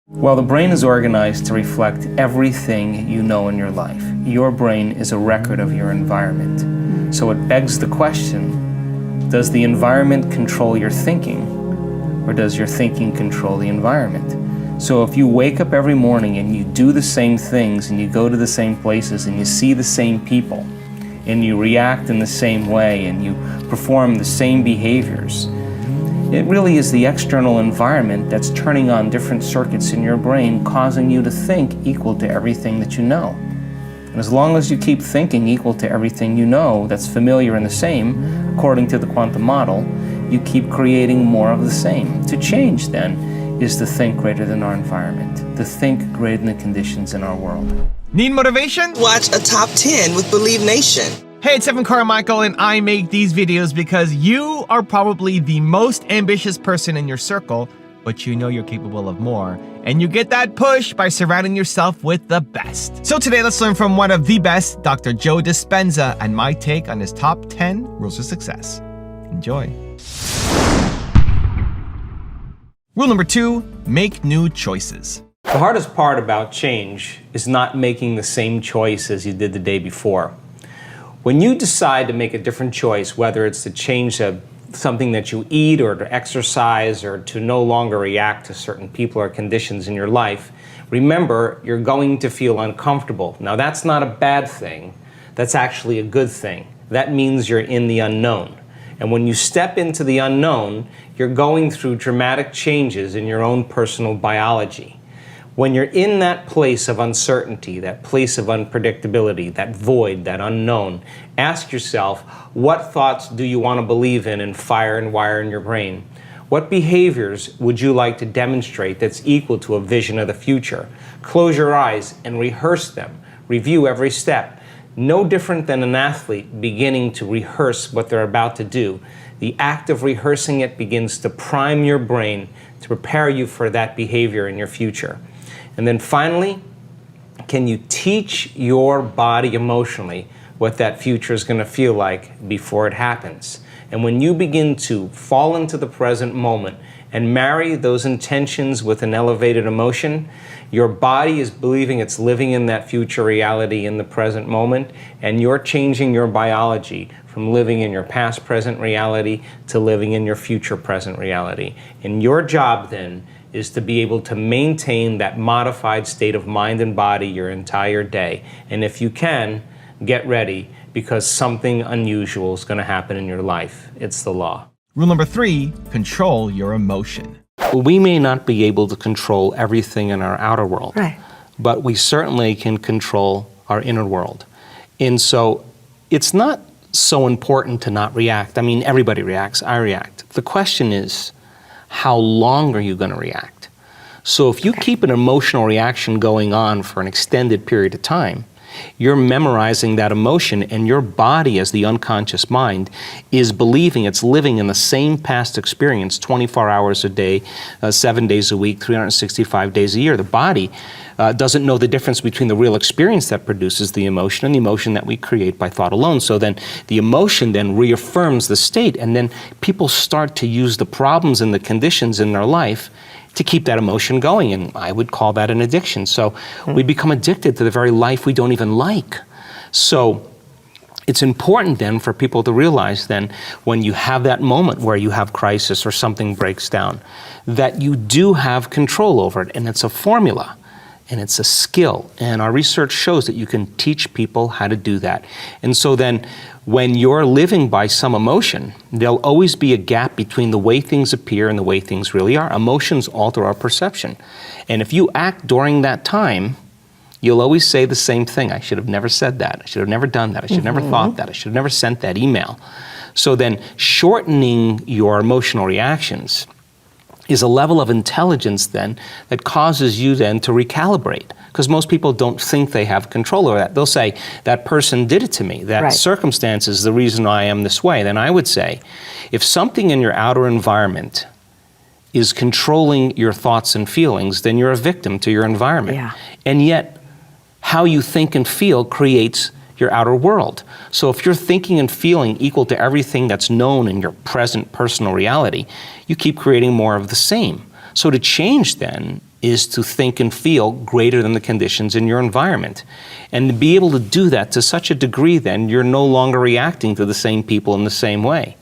Well, the brain is organized to reflect everything you know in your life. Your brain is a record of your environment. So it begs the question, does the environment control your thinking, or does your thinking control the environment? So if you wake up every morning and you do the same things and you go to the same places and you see the same people and you react in the same way and you perform the same behaviors, it really is the external environment that's turning on different circuits in your brain, causing you to think equal to everything that you know. And as long as you keep thinking equal to everything you know that's familiar and the same, according to the quantum model, you keep creating more of the same. To change, then, is to think greater than our environment, to think greater than the conditions in our world. Need motivation? Watch a top 10 with Believe Nation. Hey, it's Carmichael, and I make these videos because you are probably the most ambitious person in your circle, but you know you're capable of more. And you get that push by surrounding yourself with the best. So today, let's learn from one of the best, Dr. Joe Dispenza, and my take on his top 10 rules of success. Enjoy. Rule number 2, make new choices. The hardest part about change is not making the same choice as you did the day before. When you decide to make a different choice, whether it's to change something that you eat or to exercise or to no longer react to certain people or conditions in your life, remember, you're going to feel uncomfortable. Now, that's not a bad thing. That's actually a good thing. That means you're in the unknown. And when you step into the unknown, you're going through dramatic changes in your own personal biology. When you're in that place of uncertainty, that place of unpredictability, that void, that unknown, ask yourself, what thoughts do you want to believe in and fire and wire in your brain? What behaviors would you like to demonstrate that's equal to a vision of the future? Close your eyes and rehearse them. Review every step. No different than an athlete beginning to rehearse what they're about to do. The act of rehearsing it begins to prime your brain to prepare you for that behavior in your future. And then finally, can you teach your body emotionally what that future is going to feel like before it happens? And when you begin to fall into the present moment and marry those intentions with an elevated emotion, your body is believing it's living in that future reality in the present moment, and you're changing your biology from living in your past present reality to living in your future present reality. And your job then is to be able to maintain that modified state of mind and body your entire day. And if you can, get ready, because something unusual is going to happen in your life. It's the law. Rule number 3, control your emotion. We may not be able to control everything in our outer world, Right. but we certainly can control our inner world. And so it's not so important to not react. I mean, everybody reacts, I react. The question is, how long are you going to react? So if you keep an emotional reaction going on for an extended period of time, you're memorizing that emotion, and your body, as the unconscious mind, is believing it's living in the same past experience 24 hours a day, 7 days a week, 365 days a year. The body doesn't know the difference between the real experience that produces the emotion and the emotion that we create by thought alone. So then the emotion then reaffirms the state, and then people start to use the problems and the conditions in their life to keep that emotion going, and I would call that an addiction. So we become addicted to the very life we don't even like. So it's important then for people to realize then, when you have that moment where you have crisis or something breaks down, that you do have control over it, and it's a formula. And it's a skill, and our research shows that you can teach people how to do that. And so then, when you're living by some emotion, there'll always be a gap between the way things appear and the way things really are. Emotions alter our perception. And if you act during that time, you'll always say the same thing. I should have never said that. I should have never done that. I should have never thought that. I should have never sent that email. So then, shortening your emotional reactions is a level of intelligence then that causes you then to recalibrate. Because most people don't think they have control over that. They'll say, that person did it to me. That circumstance is the reason I am this way. Then I would say, if something in your outer environment is controlling your thoughts and feelings, then you're a victim to your environment. Yeah. And yet, how you think and feel creates your outer world. So if you're thinking and feeling equal to everything that's known in your present personal reality, you keep creating more of the same. So to change then is to think and feel greater than the conditions in your environment. And to be able to do that to such a degree, then you're no longer reacting to the same people in the same way.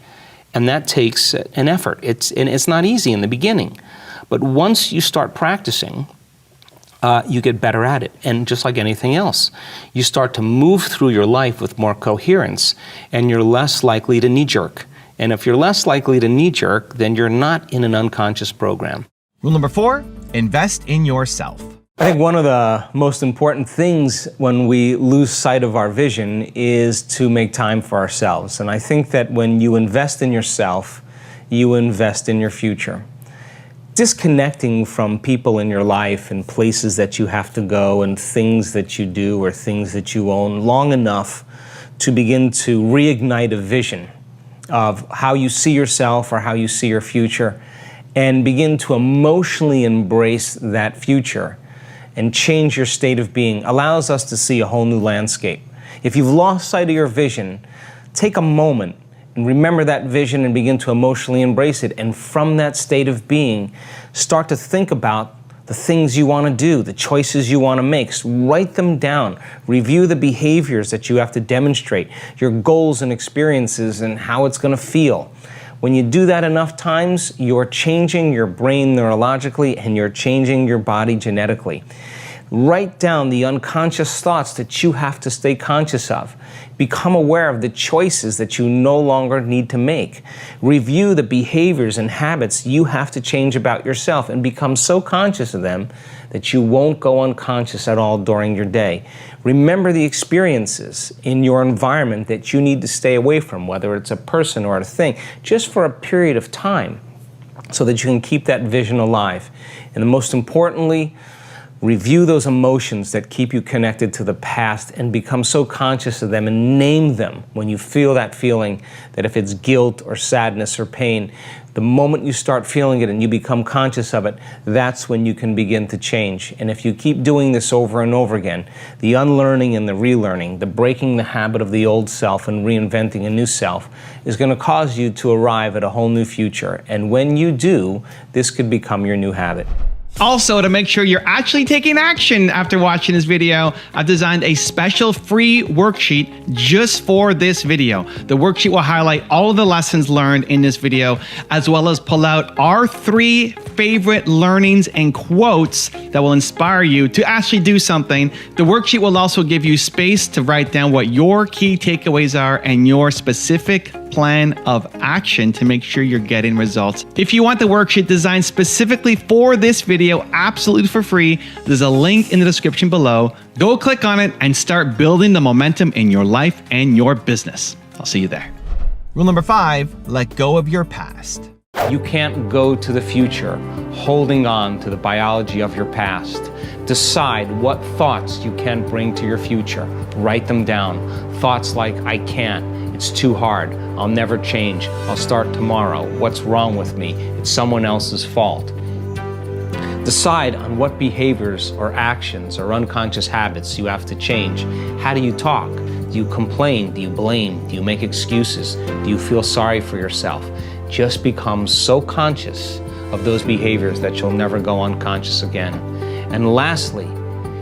And that takes an effort. It's not easy in the beginning. But once you start practicing, you get better at it. And just like anything else, you start to move through your life with more coherence, and you're less likely to knee-jerk. And if you're less likely to knee-jerk, then you're not in an unconscious program. Rule number 4, invest in yourself. I think one of the most important things when we lose sight of our vision is to make time for ourselves. And I think that when you invest in yourself, you invest in your future. Disconnecting from people in your life and places that you have to go and things that you do or things that you own long enough to begin to reignite a vision of how you see yourself or how you see your future, and begin to emotionally embrace that future and change your state of being, allows us to see a whole new landscape. If you've lost sight of your vision, take a moment and remember that vision and begin to emotionally embrace it. And from that state of being, start to think about the things you want to do, the choices you want to make. Write them down. Review the behaviors that you have to demonstrate, your goals and experiences and how it's going to feel. When you do that enough times, you're changing your brain neurologically and you're changing your body genetically. Write down the unconscious thoughts that you have to stay conscious of. Become aware of the choices that you no longer need to make. Review the behaviors and habits you have to change about yourself and become so conscious of them that you won't go unconscious at all during your day. Remember the experiences in your environment that you need to stay away from, whether it's a person or a thing, just for a period of time so that you can keep that vision alive. And most importantly, review those emotions that keep you connected to the past and become so conscious of them and name them when you feel that feeling, that if it's guilt or sadness or pain, the moment you start feeling it and you become conscious of it, that's when you can begin to change. And if you keep doing this over and over again, the unlearning and the relearning, the breaking the habit of the old self and reinventing a new self is going to cause you to arrive at a whole new future. And when you do, this could become your new habit. Also, to make sure you're actually taking action after watching this video, I've designed a special free worksheet just for this video. The worksheet will highlight all of the lessons learned in this video, as well as pull out our 3 favorite learnings and quotes that will inspire you to actually do something. The worksheet will also give you space to write down what your key takeaways are and your specific plan of action to make sure you're getting results. If you want the worksheet designed specifically for this video, absolutely for free, there's a link in the description below. Go click on it and start building the momentum in your life and your business. I'll see you there. Rule number 5, let go of your past. You can't go to the future holding on to the biology of your past. Decide what thoughts you can bring to your future. Write them down. Thoughts like, I can't, it's too hard, I'll never change, I'll start tomorrow, what's wrong with me, it's someone else's fault. Decide on what behaviors or actions or unconscious habits you have to change. How do you talk? Do you complain? Do you blame? Do you make excuses? Do you feel sorry for yourself? Just become so conscious of those behaviors that you'll never go unconscious again. And lastly,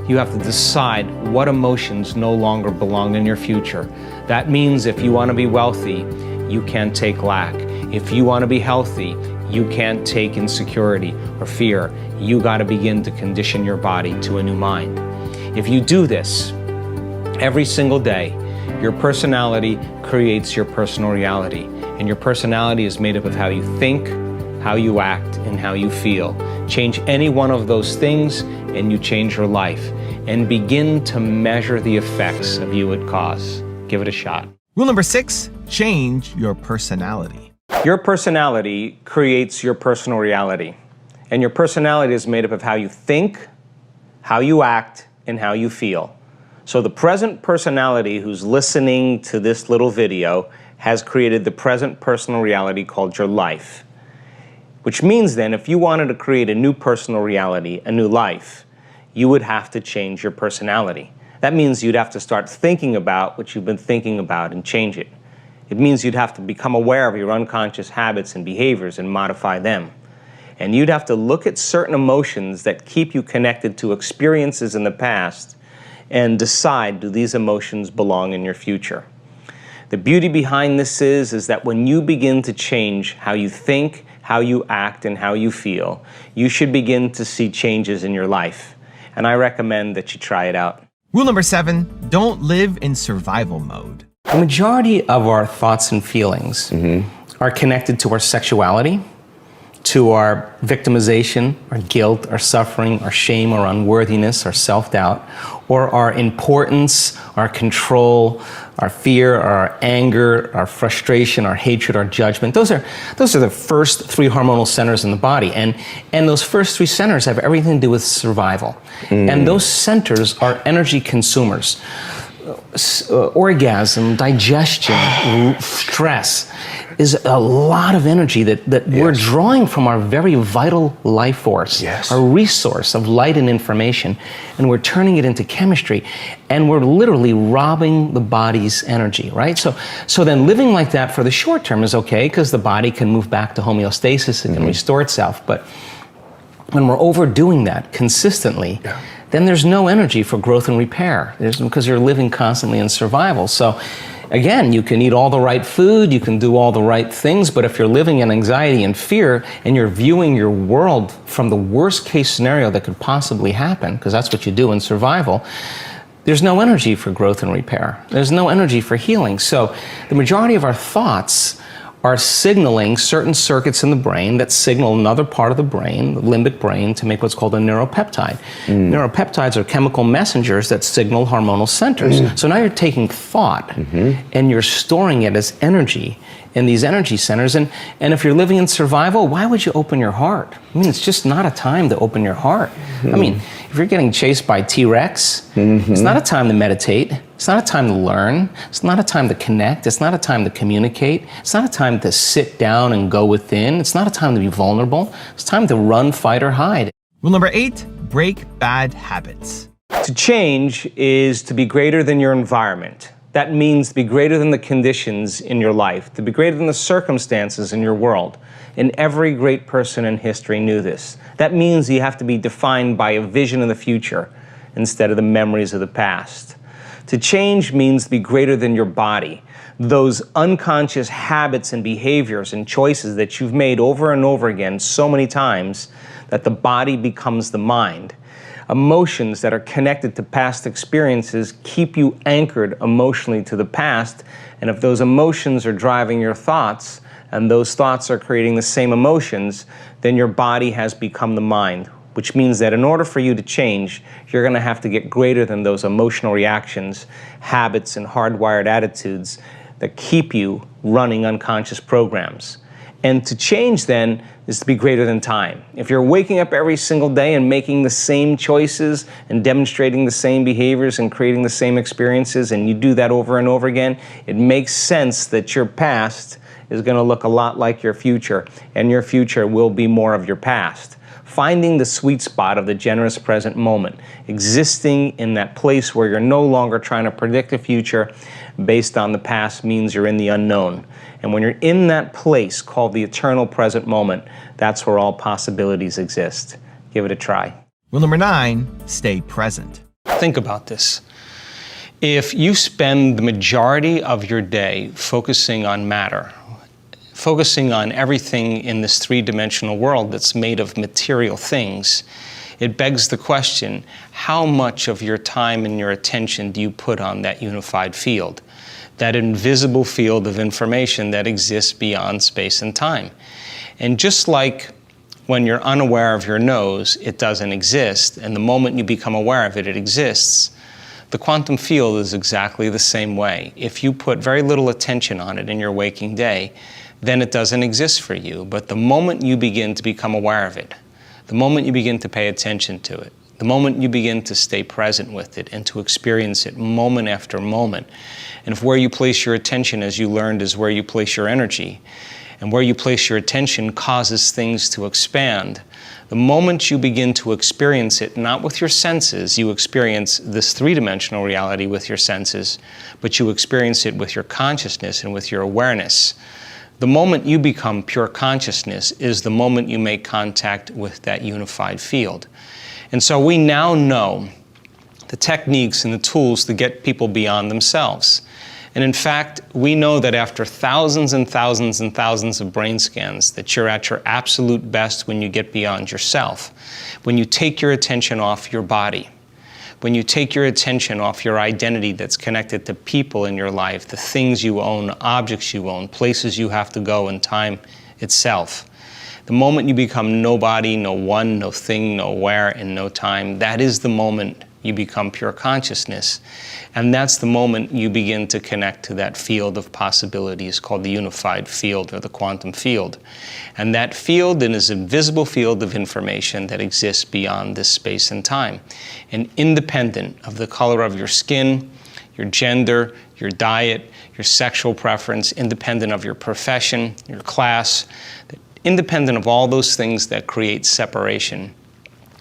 you have to decide what emotions no longer belong in your future. That means if you want to be wealthy, you can't take lack. If you want to be healthy, you can't take insecurity or fear. You got to begin to condition your body to a new mind. If you do this every single day, your personality creates your personal reality. And your personality is made up of how you think, how you act, and how you feel. Change any one of those things and you change your life. And begin to measure the effects of you at cause. Give it a shot. Rule number 6, change your personality. Your personality creates your personal reality. And your personality is made up of how you think, how you act, and how you feel. So the present personality who's listening to this little video has created the present personal reality called your life. Which means then, if you wanted to create a new personal reality, a new life, you would have to change your personality. That means you'd have to start thinking about what you've been thinking about and change it. It means you'd have to become aware of your unconscious habits and behaviors and modify them. And you'd have to look at certain emotions that keep you connected to experiences in the past and decide, do these emotions belong in your future? The beauty behind this is that when you begin to change how you think, how you act, and how you feel, you should begin to see changes in your life. And I recommend that you try it out. Rule number 7, don't live in survival mode. The majority of our thoughts and feelings are connected to our sexuality, to our victimization, our guilt, our suffering, our shame, our unworthiness, our self-doubt, or our importance, our control, our fear, our anger, our frustration, our hatred, our judgment. Those are the first 3 hormonal centers in the body. And those first 3 centers have everything to do with survival. And those centers are energy consumers. Orgasm, digestion, stress is a lot of energy that we're drawing from our very vital life force, our resource of light and information, and we're turning it into chemistry, and we're literally robbing the body's energy, right? So then living like that for the short term is okay, because the body can move back to homeostasis, it can restore itself, but when we're overdoing that consistently, then there's no energy for growth and repair, because you're living constantly in survival. So again, you can eat all the right food, you can do all the right things, but if you're living in anxiety and fear and you're viewing your world from the worst case scenario that could possibly happen, because that's what you do in survival, there's no energy for growth and repair. There's no energy for healing. So the majority of our thoughts are signaling certain circuits in the brain that signal another part of the brain, the limbic brain, to make what's called a neuropeptide. Neuropeptides are chemical messengers that signal hormonal centers. So now you're taking thought and you're storing it as energy in these energy centers. And if you're living in survival, why would you open your heart? I mean, it's just not a time to open your heart. I mean, if you're getting chased by T-Rex, it's not a time to meditate. It's not a time to learn. It's not a time to connect. It's not a time to communicate. It's not a time to sit down and go within. It's not a time to be vulnerable. It's time to run, fight, or hide. Rule number 8, break bad habits. To change is to be greater than your environment. That means to be greater than the conditions in your life, to be greater than the circumstances in your world. And every great person in history knew this. That means you have to be defined by a vision of the future instead of the memories of the past. To change means to be greater than your body. Those unconscious habits and behaviors and choices that you've made over and over again so many times that the body becomes the mind. Emotions that are connected to past experiences keep you anchored emotionally to the past, and if those emotions are driving your thoughts, and those thoughts are creating the same emotions, then your body has become the mind, which means that in order for you to change, you're going to have to get greater than those emotional reactions, habits, and hardwired attitudes that keep you running unconscious programs. And to change then is to be greater than time. If you're waking up every single day and making the same choices and demonstrating the same behaviors and creating the same experiences, and you do that over and over again, it makes sense that your past is going to look a lot like your future, and your future will be more of your past. Finding the sweet spot of the generous present moment, existing in that place where you're no longer trying to predict the future based on the past, means you're in the unknown. And when you're in that place called the eternal present moment, that's where all possibilities exist. Give it a try. Rule number 9, stay present. Think about this. If you spend the majority of your day focusing on matter, focusing on everything in this three-dimensional world that's made of material things, it begs the question, how much of your time and your attention do you put on that unified field, that invisible field of information that exists beyond space and time? And just like when you're unaware of your nose, it doesn't exist, and the moment you become aware of it, it exists. The quantum field is exactly the same way. If you put very little attention on it in your waking day, then it doesn't exist for you. But the moment you begin to become aware of it, the moment you begin to pay attention to it, the moment you begin to stay present with it and to experience it moment after moment, and if where you place your attention, as you learned, is where you place your energy, and where you place your attention causes things to expand, the moment you begin to experience it, not with your senses, you experience this three-dimensional reality with your senses, but you experience it with your consciousness and with your awareness, The moment you become pure consciousness is the moment you make contact with that unified field. And so we now know the techniques and the tools to get people beyond themselves. And in fact, we know that after thousands and thousands and thousands of brain scans, that you're at your absolute best when you get beyond yourself. When you take your attention off your body. When you take your attention off your identity that's connected to people in your life, the things you own, objects you own, places you have to go, and time itself. The moment you become nobody, no one, no thing, no where, and no time, that is the moment you become pure consciousness. And that's the moment you begin to connect to that field of possibilities called the unified field or the quantum field. And that field is a visible field of information that exists beyond this space and time. And independent of the color of your skin, your gender, your diet, your sexual preference, independent of your profession, your class, independent of all those things that create separation,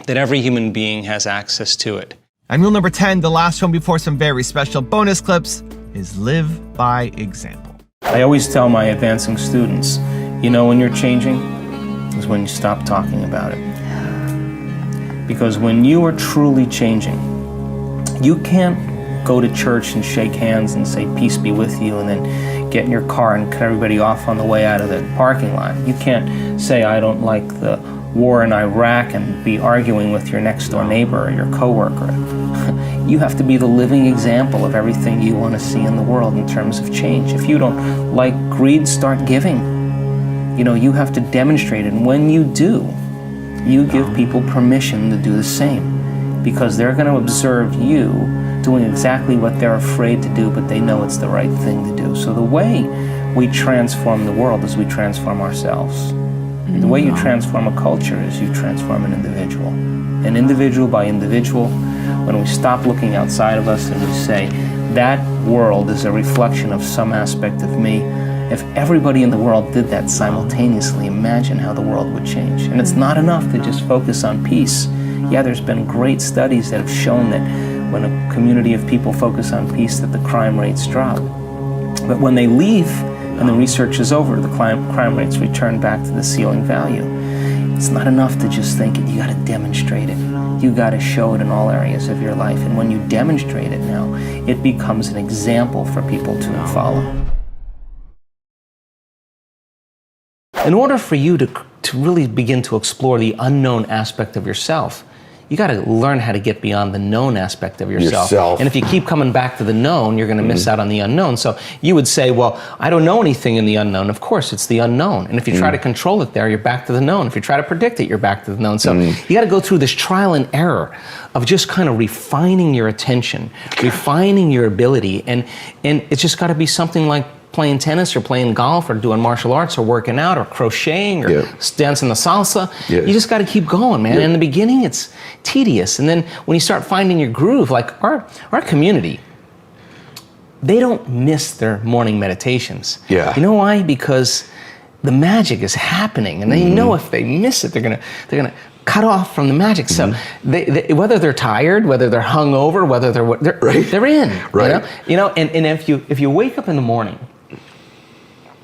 that every human being has access to it. And rule number 10, the last one before some very special bonus clips, is live by example. I always tell my advancing students, you know when you're changing is when you stop talking about it. Because when you are truly changing, you can't go to church and shake hands and say peace be with you and then get in your car and cut everybody off on the way out of the parking lot. You can't say I don't like the war in Iraq and be arguing with your next door neighbor or your coworker. You have to be the living example of everything you want to see in the world in terms of change. If you don't like greed, start giving. You know, you have to demonstrate it. And when you do, you give people permission to do the same, because they're going to observe you doing exactly what they're afraid to do, but they know it's the right thing to do. So the way we transform the world is we transform ourselves. The way you transform a culture is you transform an individual. And individual by individual, when we stop looking outside of us and we say, that world is a reflection of some aspect of me, if everybody in the world did that simultaneously, imagine how the world would change. And it's not enough to just focus on peace. Yeah, there's been great studies that have shown that when a community of people focus on peace, that the crime rates drop. But when they leave, and the research is over, the crime rates return back to the ceiling value. It's not enough to just think it, you gotta demonstrate it. You gotta show it in all areas of your life. And when you demonstrate it now, it becomes an example for people to follow. In order for you to really begin to explore the unknown aspect of yourself, you got to learn how to get beyond the known aspect of yourself. And if you keep coming back to the known, you're going to miss out on the unknown. So you would say, well, I don't know anything in the unknown. Of course, it's the unknown. And if you try to control it there, you're back to the known. If you try to predict it, you're back to the known. So you got to go through this trial and error of just kind of refining your attention, refining your ability. And it's just got to be something like playing tennis or playing golf or doing martial arts or working out or crocheting or dancing the salsa. You just got to keep going, man. In the beginning, it's tedious. And then when you start finding your groove, like our community, they don't miss their morning meditations. You know why? Because the magic is happening, and they know if they miss it, they're gonna cut off from the magic. So they, whether they're tired, whether they're hungover, whether they're in. You know, and if you wake up in the morning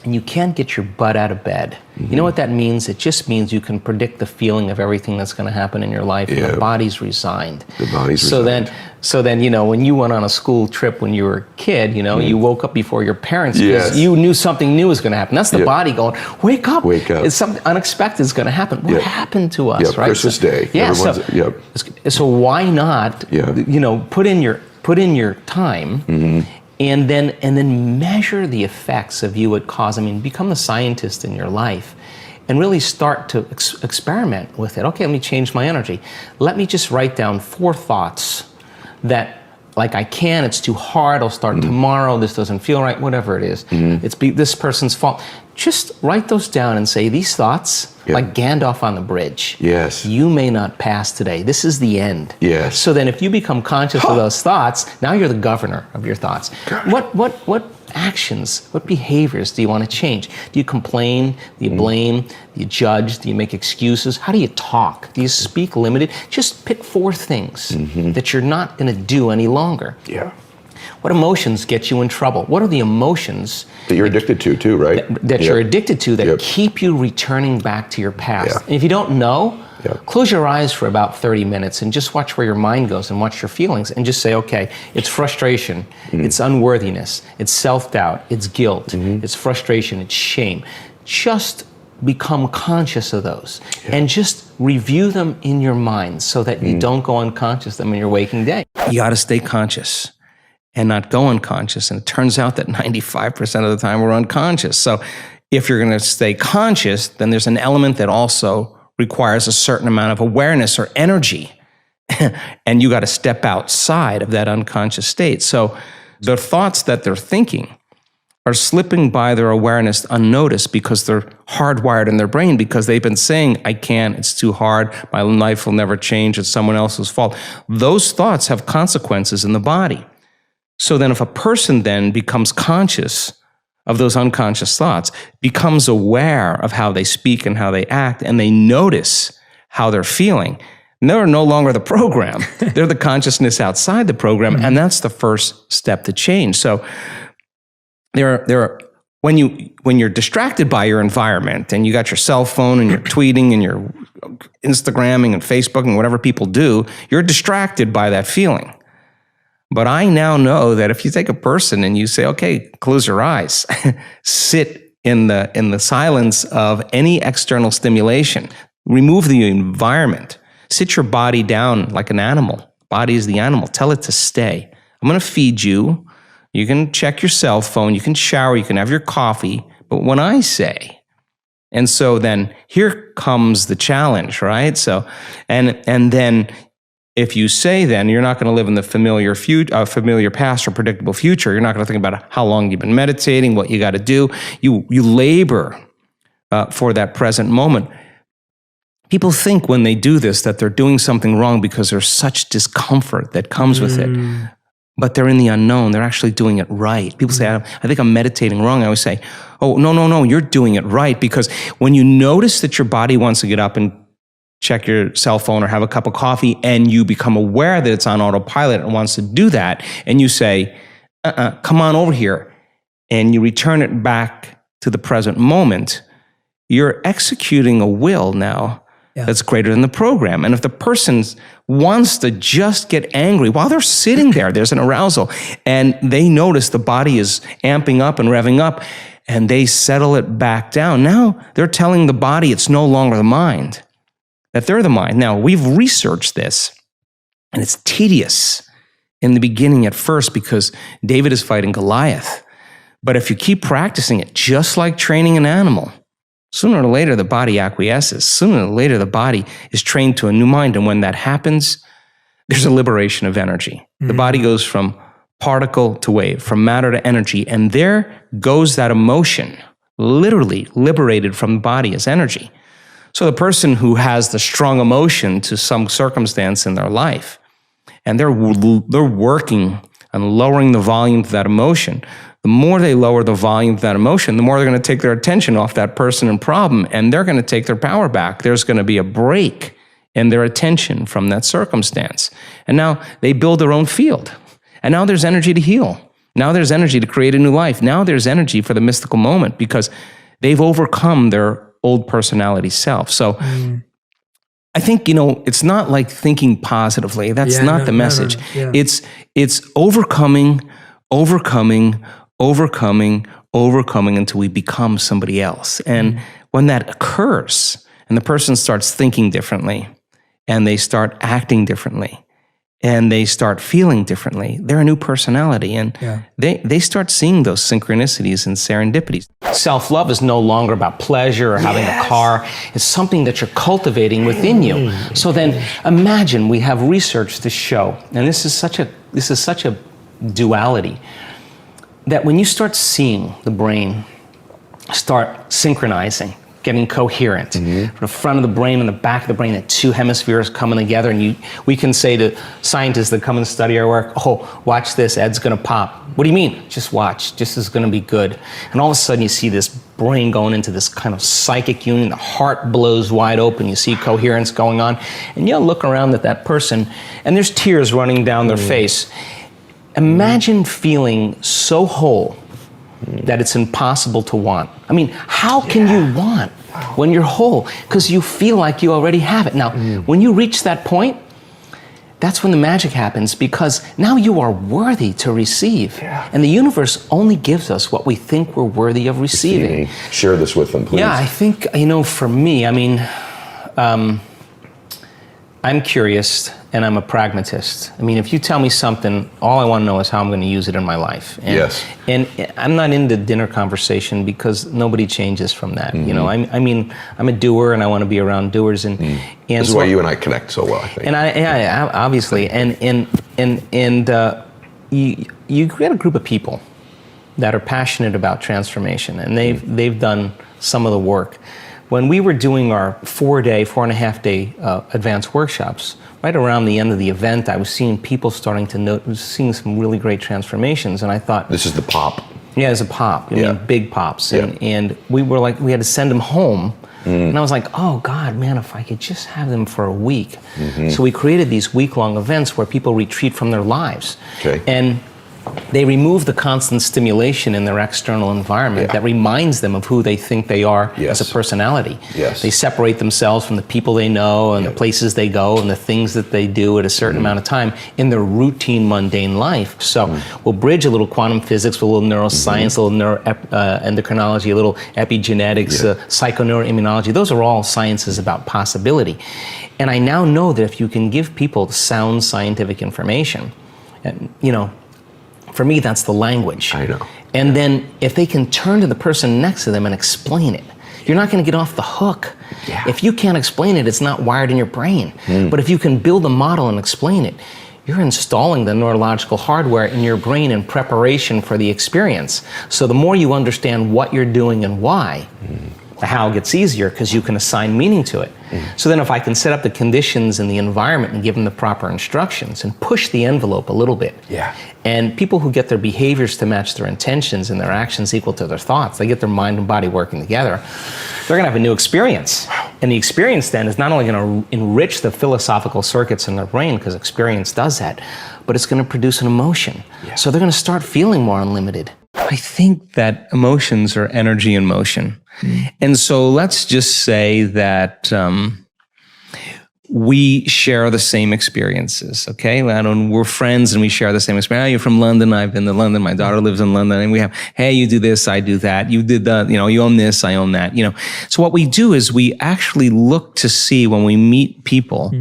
and you can't get your butt out of bed, you know what that means? It just means you can predict the feeling of everything that's going to happen in your life, and the body's resigned. The body's resigned. So then, you know, when you went on a school trip when you were a kid, you know, you woke up before your parents because you knew something new was going to happen. That's the body going, wake up. Wake up. It's something unexpected is going to happen. What happened to us, right? Christmas Day. So why not, you know, put in your time and then measure the effects of you at cause. I mean, become the scientist in your life and really start to experiment with it. Okay, let me change my energy. Let me just write down 4 thoughts that, like, it's too hard, I'll start tomorrow, this doesn't feel right, whatever it is. It's this person's fault. Just write those down and say, these thoughts, like Gandalf on the bridge. You may not pass today. This is the end. So then if you become conscious of those thoughts, now you're the governor of your thoughts. What actions, what behaviors do you want to change? Do you complain? Do you blame? Do you judge? Do you make excuses? How do you talk? Do you speak limited? Just pick 4 things that you're not going to do any longer. What emotions get you in trouble? What are the emotions that you're addicted to too, right? That you're addicted to that keep you returning back to your past? Yeah. And if you don't know, close your eyes for about 30 minutes and just watch where your mind goes and watch your feelings and just say, okay, it's frustration, it's unworthiness, it's self-doubt, it's guilt, it's frustration, it's shame. Just become conscious of those and just review them in your mind so that you don't go unconscious them in your waking day. You got to stay conscious and not go unconscious. And it turns out that 95% of the time we're unconscious. So if you're going to stay conscious, then there's an element that also requires a certain amount of awareness or energy. And you got to step outside of that unconscious state. So the thoughts that they're thinking are slipping by their awareness unnoticed because they're hardwired in their brain, because they've been saying, I can't, it's too hard, my life will never change, it's someone else's fault. Those thoughts have consequences in the body. So then if a person then becomes conscious of those unconscious thoughts, becomes aware of how they speak and how they act, and they notice how they're feeling, they're no longer the program. They're the consciousness outside the program, and that's the first step to change. So when you're distracted by your environment and you got your cell phone and you're tweeting and you're Instagramming and Facebooking and whatever people do, you're distracted by that feeling. But I now know that if you take a person and you say, okay, close your eyes, sit in the silence of any external stimulation, remove the environment, sit your body down like an animal. Body is the animal. Tell it to stay. I'm going to feed you. You can check your cell phone, you can shower, you can have your coffee, but when I say, and so then here comes the challenge, right? So, and then if you say then you're not going to live in the familiar past or predictable future, you're not going to think about how long you've been meditating, what you got to do. You labor for that present moment. People think when they do this that they're doing something wrong because there's such discomfort that comes with it. But they're in the unknown. They're actually doing it right. People say, I think I'm meditating wrong. I always say, oh, no, you're doing it right. Because when you notice that your body wants to get up and check your cell phone or have a cup of coffee, and you become aware that it's on autopilot and wants to do that, and you say, come on over here, and you return it back to the present moment, you're executing a will now that's greater than the program. And if the person wants to just get angry while they're sitting there, there's an arousal, and they notice the body is amping up and revving up, and they settle it back down. Now they're telling the body it's no longer the mind, that they're the mind. Now, we've researched this, and it's tedious in the beginning at first because David is fighting Goliath. But if you keep practicing it, just like training an animal, sooner or later, the body acquiesces. Sooner or later, the body is trained to a new mind. And when that happens, there's a liberation of energy. The body goes from particle to wave, from matter to energy. And there goes that emotion, literally liberated from the body as energy. So the person who has the strong emotion to some circumstance in their life, and they're working on lowering the volume of that emotion, the more they lower the volume of that emotion, the more they're going to take their attention off that person and problem, and they're going to take their power back. There's going to be a break in their attention from that circumstance. And now they build their own field. And now there's energy to heal. Now there's energy to create a new life. Now there's energy for the mystical moment because they've overcome their old personality self. So I think, it's not like thinking positively. That's not the message. Yeah. It's overcoming until we become somebody else. And when that occurs, and the person starts thinking differently, and they start acting differently, and they start feeling differently, they're a new personality. And they start seeing those synchronicities and serendipities. Self-love is no longer about pleasure or having a car. It's something that you're cultivating within you. So then imagine we have research to show, and this is such a duality, that when you start seeing the brain start synchronizing, getting coherent, the front of the brain and the back of the brain, the two hemispheres coming together, and we can say to scientists that come and study our work, oh, watch this, Ed's gonna pop. What do you mean? Just watch, this is gonna be good. And all of a sudden you see this brain going into this kind of psychic union, the heart blows wide open, you see coherence going on, and you'll look around at that person, and there's tears running down their face. Imagine feeling so whole that it's impossible to want. I mean, how can you want when you're whole? Because you feel like you already have it. Now, when you reach that point, that's when the magic happens, because now you are worthy to receive. Yeah. And the universe only gives us what we think we're worthy of receiving. Share this with them, please. Yeah, I think, for me, I'm curious and I'm a pragmatist. If you tell me something, all I want to know is how I'm going to use it in my life. And, Yes. And I'm not into dinner conversation because nobody changes from that. I'm a doer and I want to be around doers. And This is why you and I connect so well, I think. And obviously, you get a group of people that are passionate about transformation, and they've done some of the work. When we were doing our 4.5 day advanced workshops, right around the end of the event, I was seeing people starting to seeing some really great transformations, and I thought, this is the pop. Yeah, it's a pop. Big pops, Yeah. and we were like, we had to send them home. And I was like, oh God, man, if I could just have them for a week. So we created these week-long events where people retreat from their lives. Okay. And they remove the constant stimulation in their external environment that reminds them of who they think they are as a personality. Yes. They separate themselves from the people they know and the places they go and the things that they do at a certain amount of time in their routine, mundane life. So we'll bridge a little quantum physics, a little neuroscience, a little endocrinology, a little epigenetics, psychoneuroimmunology. Those are all sciences about possibility. And I now know that if you can give people sound scientific information, and for me, that's the language. I know. And then if they can turn to the person next to them and explain it, you're not going to get off the hook. Yeah. If you can't explain it, it's not wired in your brain. But if you can build a model and explain it, you're installing the neurological hardware in your brain in preparation for the experience. So the more you understand what you're doing and why, the how gets easier because you can assign meaning to it. So then if I can set up the conditions and the environment and give them the proper instructions and push the envelope a little bit. Yeah. And people who get their behaviors to match their intentions and their actions equal to their thoughts, they get their mind and body working together, they're gonna have a new experience. And the experience then is not only gonna enrich the philosophical circuits in their brain, because experience does that, but it's gonna produce an emotion. Yeah. So they're gonna start feeling more unlimited. I think that emotions are energy in motion. And so let's just say that we share the same experiences, okay? We're friends and we share the same experience. Oh, you're from London, I've been to London, my daughter lives in London, and we have, hey, you do this, I do that, you did that, you own this, I own that, So what we do is we actually look to see when we meet people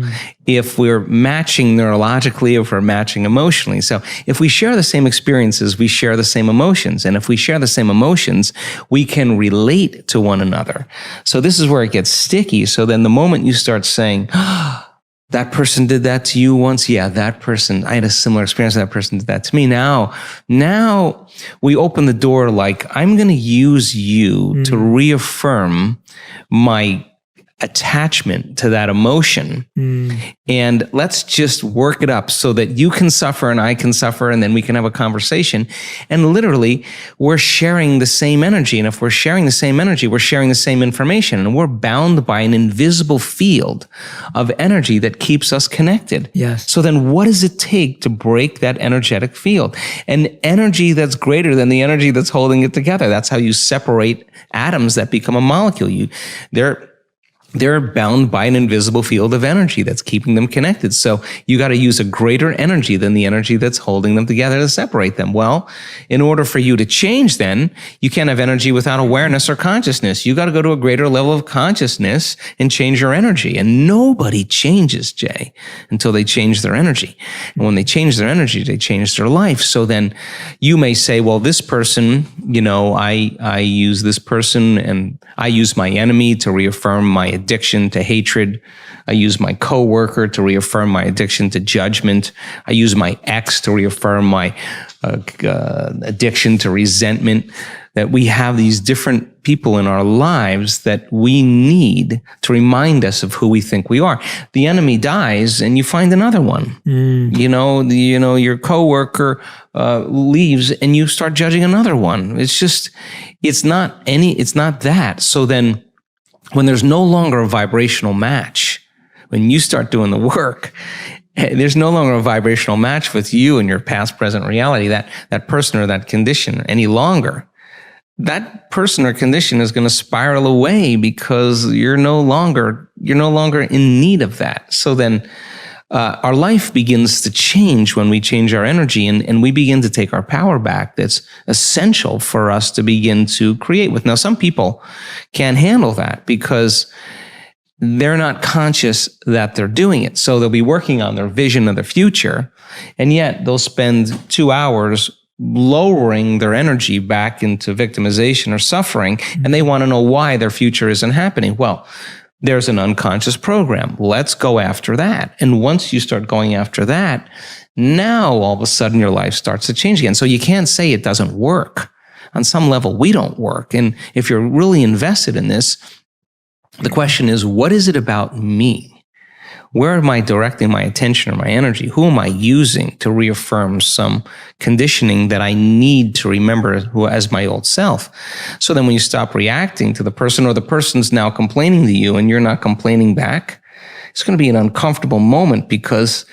if we're matching neurologically, if we're matching emotionally. So if we share the same experiences, we share the same emotions. And if we share the same emotions, we can relate to one another. So this is where it gets sticky. So then the moment you start saying, that person did that to you once. Yeah, that person, I had a similar experience. That person did that to me. Now we open the door like, I'm going to use you to reaffirm my attachment to that emotion. And let's just work it up so that you can suffer and I can suffer, and then we can have a conversation. And literally, we're sharing the same energy. And if we're sharing the same energy, we're sharing the same information. And we're bound by an invisible field of energy that keeps us connected. Yes. So then what does it take to break that energetic field? An energy that's greater than the energy that's holding it together. That's how you separate atoms that become a molecule. They're bound by an invisible field of energy that's keeping them connected. So you got to use a greater energy than the energy that's holding them together to separate them. Well, in order for you to change, then you can't have energy without awareness or consciousness. You got to go to a greater level of consciousness and change your energy. And nobody changes, Jay, until they change their energy. And when they change their energy, they change their life. So then you may say, well, this person, I use this person and I use my enemy to reaffirm my addiction to hatred. I use my coworker to reaffirm my addiction to judgment. I use my ex to reaffirm my addiction to resentment. That we have these different people in our lives that we need to remind us of who we think we are. The enemy dies and you find another one. Your coworker leaves and you start judging another one. It's not that. So then when there's no longer a vibrational match, when you start doing the work, There's no longer a vibrational match with you and your past, present reality, that person or that condition any longer. That person or condition is going to spiral away because you're no longer in need of that. So then our life begins to change when we change our energy, and we begin to take our power back. That's essential for us to begin to create with. Now, some people can't handle that because they're not conscious that they're doing it. So they'll be working on their vision of the future, and yet they'll spend 2 hours lowering their energy back into victimization or suffering, and they want to know why their future isn't happening. Well, there's an unconscious program. Let's go after that. And once you start going after that, now all of a sudden your life starts to change again. So you can't say it doesn't work. On some level, we don't work. And if you're really invested in this, the question is, what is it about me? Where am I directing my attention or my energy? Who am I using to reaffirm some conditioning that I need to remember as my old self? So then when you stop reacting to the person, or the person's now complaining to you and you're not complaining back, it's going to be an uncomfortable moment because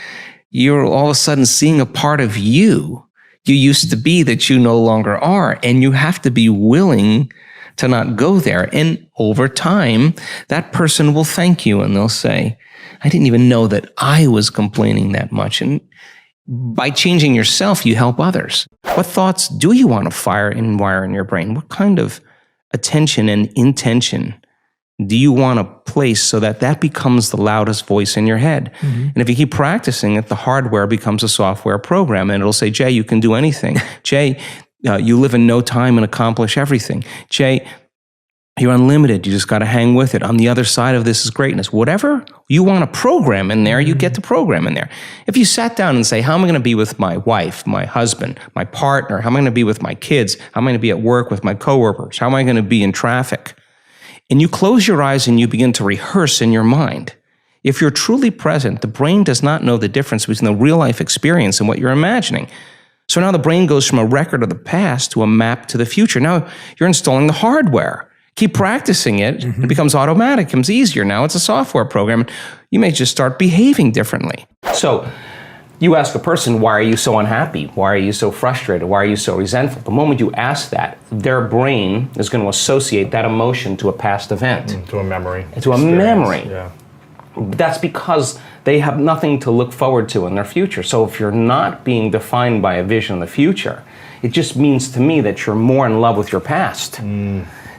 you're all of a sudden seeing a part of you used to be that you no longer are. And you have to be willing to not go there. And over time, that person will thank you and they'll say, I didn't even know that I was complaining that much. And by changing yourself, you help others. What thoughts do you want to fire and wire in your brain? What kind of attention and intention do you want to place so that that becomes the loudest voice in your head? Mm-hmm. And if you keep practicing it, the hardware becomes a software program, and it'll say, Jay, you can do anything. Jay, you live in no time and accomplish everything. Jay, you're unlimited. You just got to hang with it. On the other side of this is greatness. Whatever you want to program in there, you get to program in there. If you sat down and say, how am I going to be with my wife, my husband, my partner? How am I going to be with my kids? How am I going to be at work with my coworkers? How am I going to be in traffic? And you close your eyes and you begin to rehearse in your mind. If you're truly present, the brain does not know the difference between the real life experience and what you're imagining. So now the brain goes from a record of the past to a map to the future. Now you're installing the hardware. Keep practicing it. It becomes automatic, it becomes easier. Now it's a software program. You may just start behaving differently. So you ask a person, why are you so unhappy? Why are you so frustrated? Why are you so resentful? The moment you ask that, their brain is going to associate that emotion to a past event. To a memory. To a memory. Yeah. That's because they have nothing to look forward to in their future. So if you're not being defined by a vision of the future, it just means to me that you're more in love with your past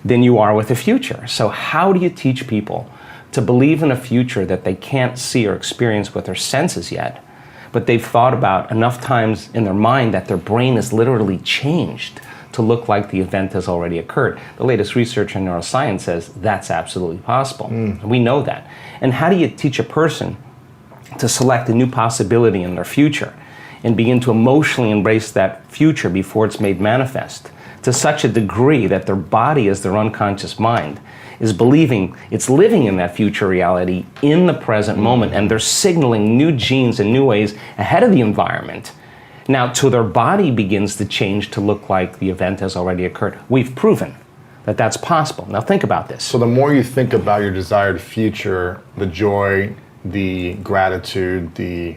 than you are with the future. So how do you teach people to believe in a future that they can't see or experience with their senses yet, but they've thought about enough times in their mind that their brain is literally changed to look like the event has already occurred? The latest research in neuroscience says that's absolutely possible. We know that. And how do you teach a person to select a new possibility in their future and begin to emotionally embrace that future before it's made manifest to such a degree that their body, as their unconscious mind, is believing it's living in that future reality in the present moment, and they're signaling new genes in new ways ahead of the environment. Now, till their body begins to change to look like the event has already occurred. We've proven that that's possible. Now think about this. So the more you think about your desired future, the joy, the gratitude, the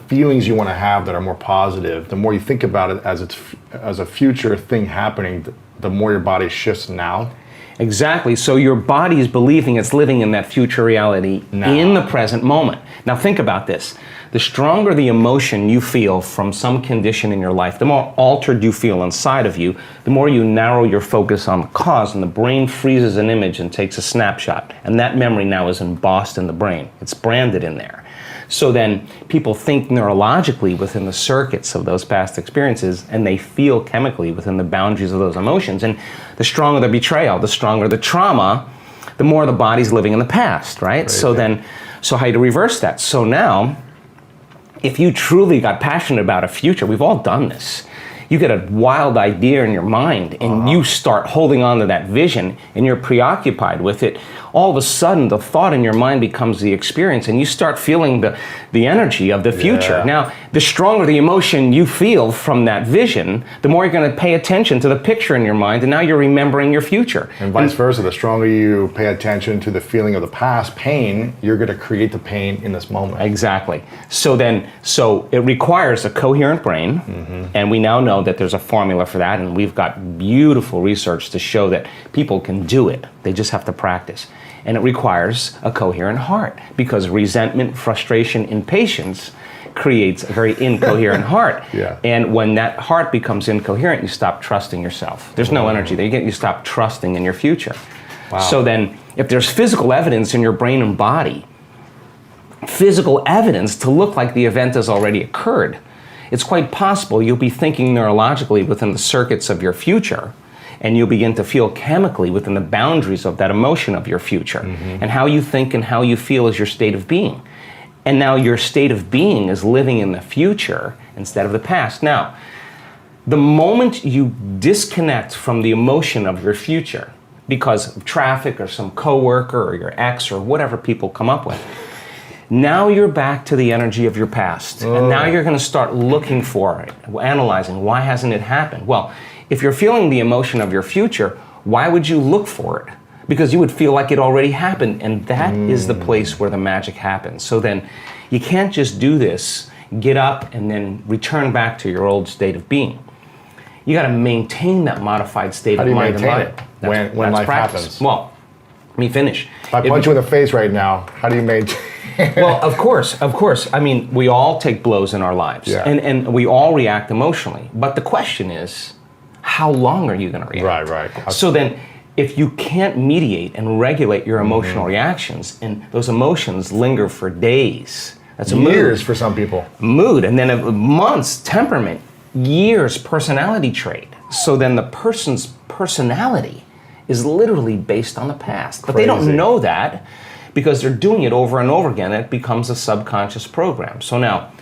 feelings you want to have that are more positive, the more you think about it as a future thing happening, the more your body shifts now. Exactly. So your body is believing it's living in that future reality now, in the present moment. Now think about this. The stronger the emotion you feel from some condition in your life, the more altered you feel inside of you, the more you narrow your focus on the cause, and the brain freezes an image and takes a snapshot. And that memory now is embossed in the brain. It's branded in there. So then people think neurologically within the circuits of those past experiences, and they feel chemically within the boundaries of those emotions. And the stronger the betrayal, the stronger the trauma, the more the body's living in the past, right? So how do you reverse that? So now, if you truly got passionate about a future, we've all done this. you get a wild idea in your mind and you start holding on to that vision and you're preoccupied with it, all of a sudden the thought in your mind becomes the experience and you start feeling the energy of the future. Yeah. Now, the stronger the emotion you feel from that vision, the more you're going to pay attention to the picture in your mind, and now you're remembering your future. And vice versa, the stronger you pay attention to the feeling of the past pain, you're going to create the pain in this moment. Exactly. So it requires a coherent brain, and we now know that there's a formula for that, and we've got beautiful research to show that people can do it. They just have to practice. And it requires a coherent heart, because resentment, frustration, impatience creates a very incoherent heart. Yeah. And when that heart becomes incoherent, you stop trusting yourself. There's no energy there. You stop trusting in your future. Wow. So then, if there's physical evidence in your brain and body, physical evidence to look like the event has already occurred, it's quite possible you'll be thinking neurologically within the circuits of your future, and you'll begin to feel chemically within the boundaries of that emotion of your future. And how you think and how you feel is your state of being. And now your state of being is living in the future instead of the past. Now, the moment you disconnect from the emotion of your future because of traffic or some coworker or your ex or whatever people come up with, now you're back to the energy of your past. And now you're going to start looking for it, analyzing, why hasn't it happened? Well, if you're feeling the emotion of your future, why would you look for it? Because you would feel like it already happened, and that is the place where the magic happens. So then you can't just do this, get up, and then return back to your old state of being. You got to maintain that modified state of mind and body. How do you maintain it when life happens? Well, let me finish. If I punch you in the face right now, how do you maintain? Well, of course. I mean, we all take blows in our lives, and we all react emotionally. But the question is, how long are you going to react? Right. So then, if you can't mediate and regulate your emotional reactions, and those emotions linger for days, that's a years mood. for some people. Mood, and then months, temperament, years, personality trait. So then the person's personality is literally based on the past. But they don't know that because they're doing it over and over again. It becomes a subconscious program. So now,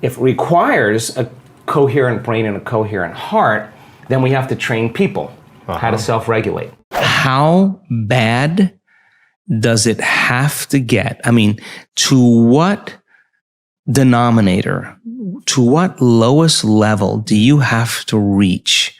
if it requires a coherent brain and a coherent heart, then we have to train people how to self-regulate. How bad does it have to get? I mean, to what denominator, to what lowest level do you have to reach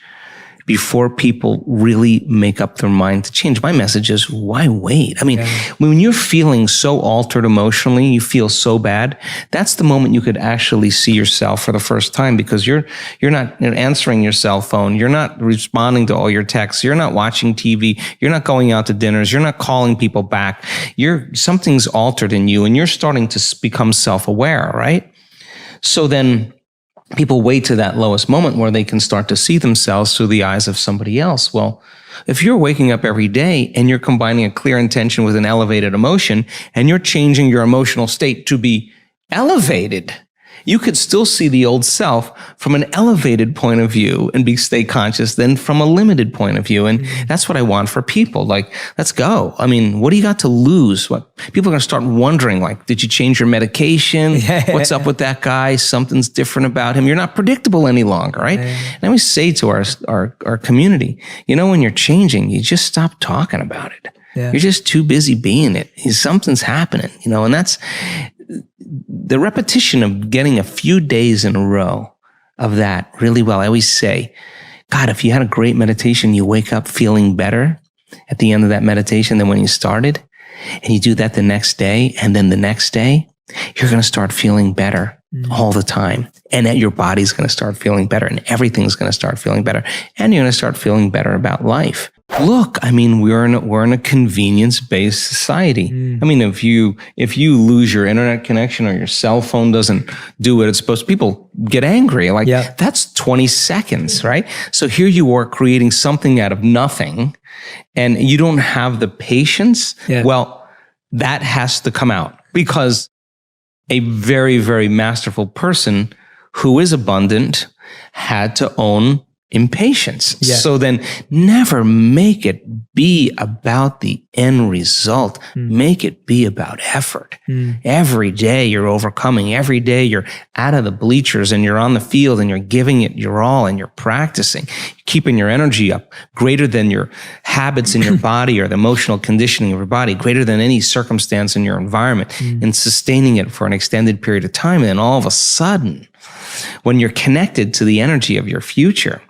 before people really make up their mind to change? My message is, why wait? I mean, when you're feeling so altered emotionally, you feel so bad, that's the moment you could actually see yourself for the first time, because you're not answering your cell phone, you're not responding to all your texts, you're not watching TV, you're not going out to dinners, you're not calling people back. Something's altered in you, and you're starting to become self-aware, right? So then people wait to that lowest moment where they can start to see themselves through the eyes of somebody else. Well, if you're waking up every day and you're combining a clear intention with an elevated emotion, and you're changing your emotional state to be elevated, you could still see the old self from an elevated point of view and stay conscious than from a limited point of view. And that's what I want for people. Like, let's go. I mean, what do you got to lose? What people are going to start wondering, like, did you change your medication? What's up with that guy? Something's different about him. You're not predictable any longer, right? And I always say to our community, when you're changing, you just stop talking about it. You're just too busy being it. Something's happening, and that's the repetition of getting a few days in a row of that really well. I always say, God, if you had a great meditation, you wake up feeling better at the end of that meditation than when you started, and you do that the next day, and then the next day, you're going to start feeling better all the time. And that your body's going to start feeling better, and everything's going to start feeling better, and you're going to start feeling better about life. Look, I mean, we're in a convenience-based society. I mean, if you lose your internet connection or your cell phone doesn't do what it's supposed to, people get angry. Like, that's 20 seconds, right? So here you are creating something out of nothing, and you don't have the patience. Well, that has to come out, because a very, very masterful person who is abundant had to own impatience. Yeah. So then never make it be about the end result. Make it be about effort. Every day you're overcoming. Every day you're out of the bleachers and you're on the field and you're giving it your all and you're practicing, keeping your energy up greater than your habits in your body or the emotional conditioning of your body, greater than any circumstance in your environment, and sustaining it for an extended period of time. And then all of a sudden, when you're connected to the energy of your future,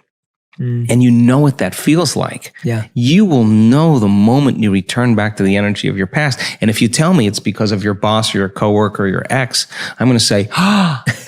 and you know what that feels like, you will know the moment you return back to the energy of your past. And if you tell me it's because of your boss or your coworker or your ex, I'm going to say,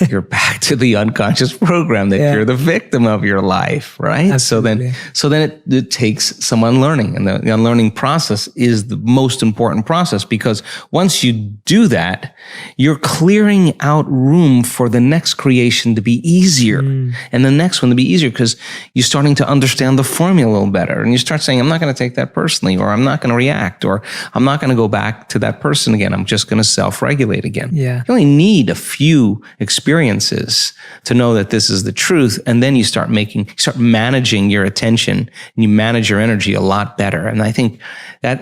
you're back to the unconscious program that you're the victim of your life, right? Absolutely. So then it takes some unlearning, and the unlearning process is the most important process, because once you do that, you're clearing out room for the next creation to be easier, and the next one to be easier, because you starting to understand the formula a little better. And you start saying, I'm not going to take that personally, or I'm not going to react, or I'm not going to go back to that person again. I'm just going to self-regulate again. Yeah. You only need a few experiences to know that this is the truth. And then you start managing your attention, and you manage your energy a lot better. And I think that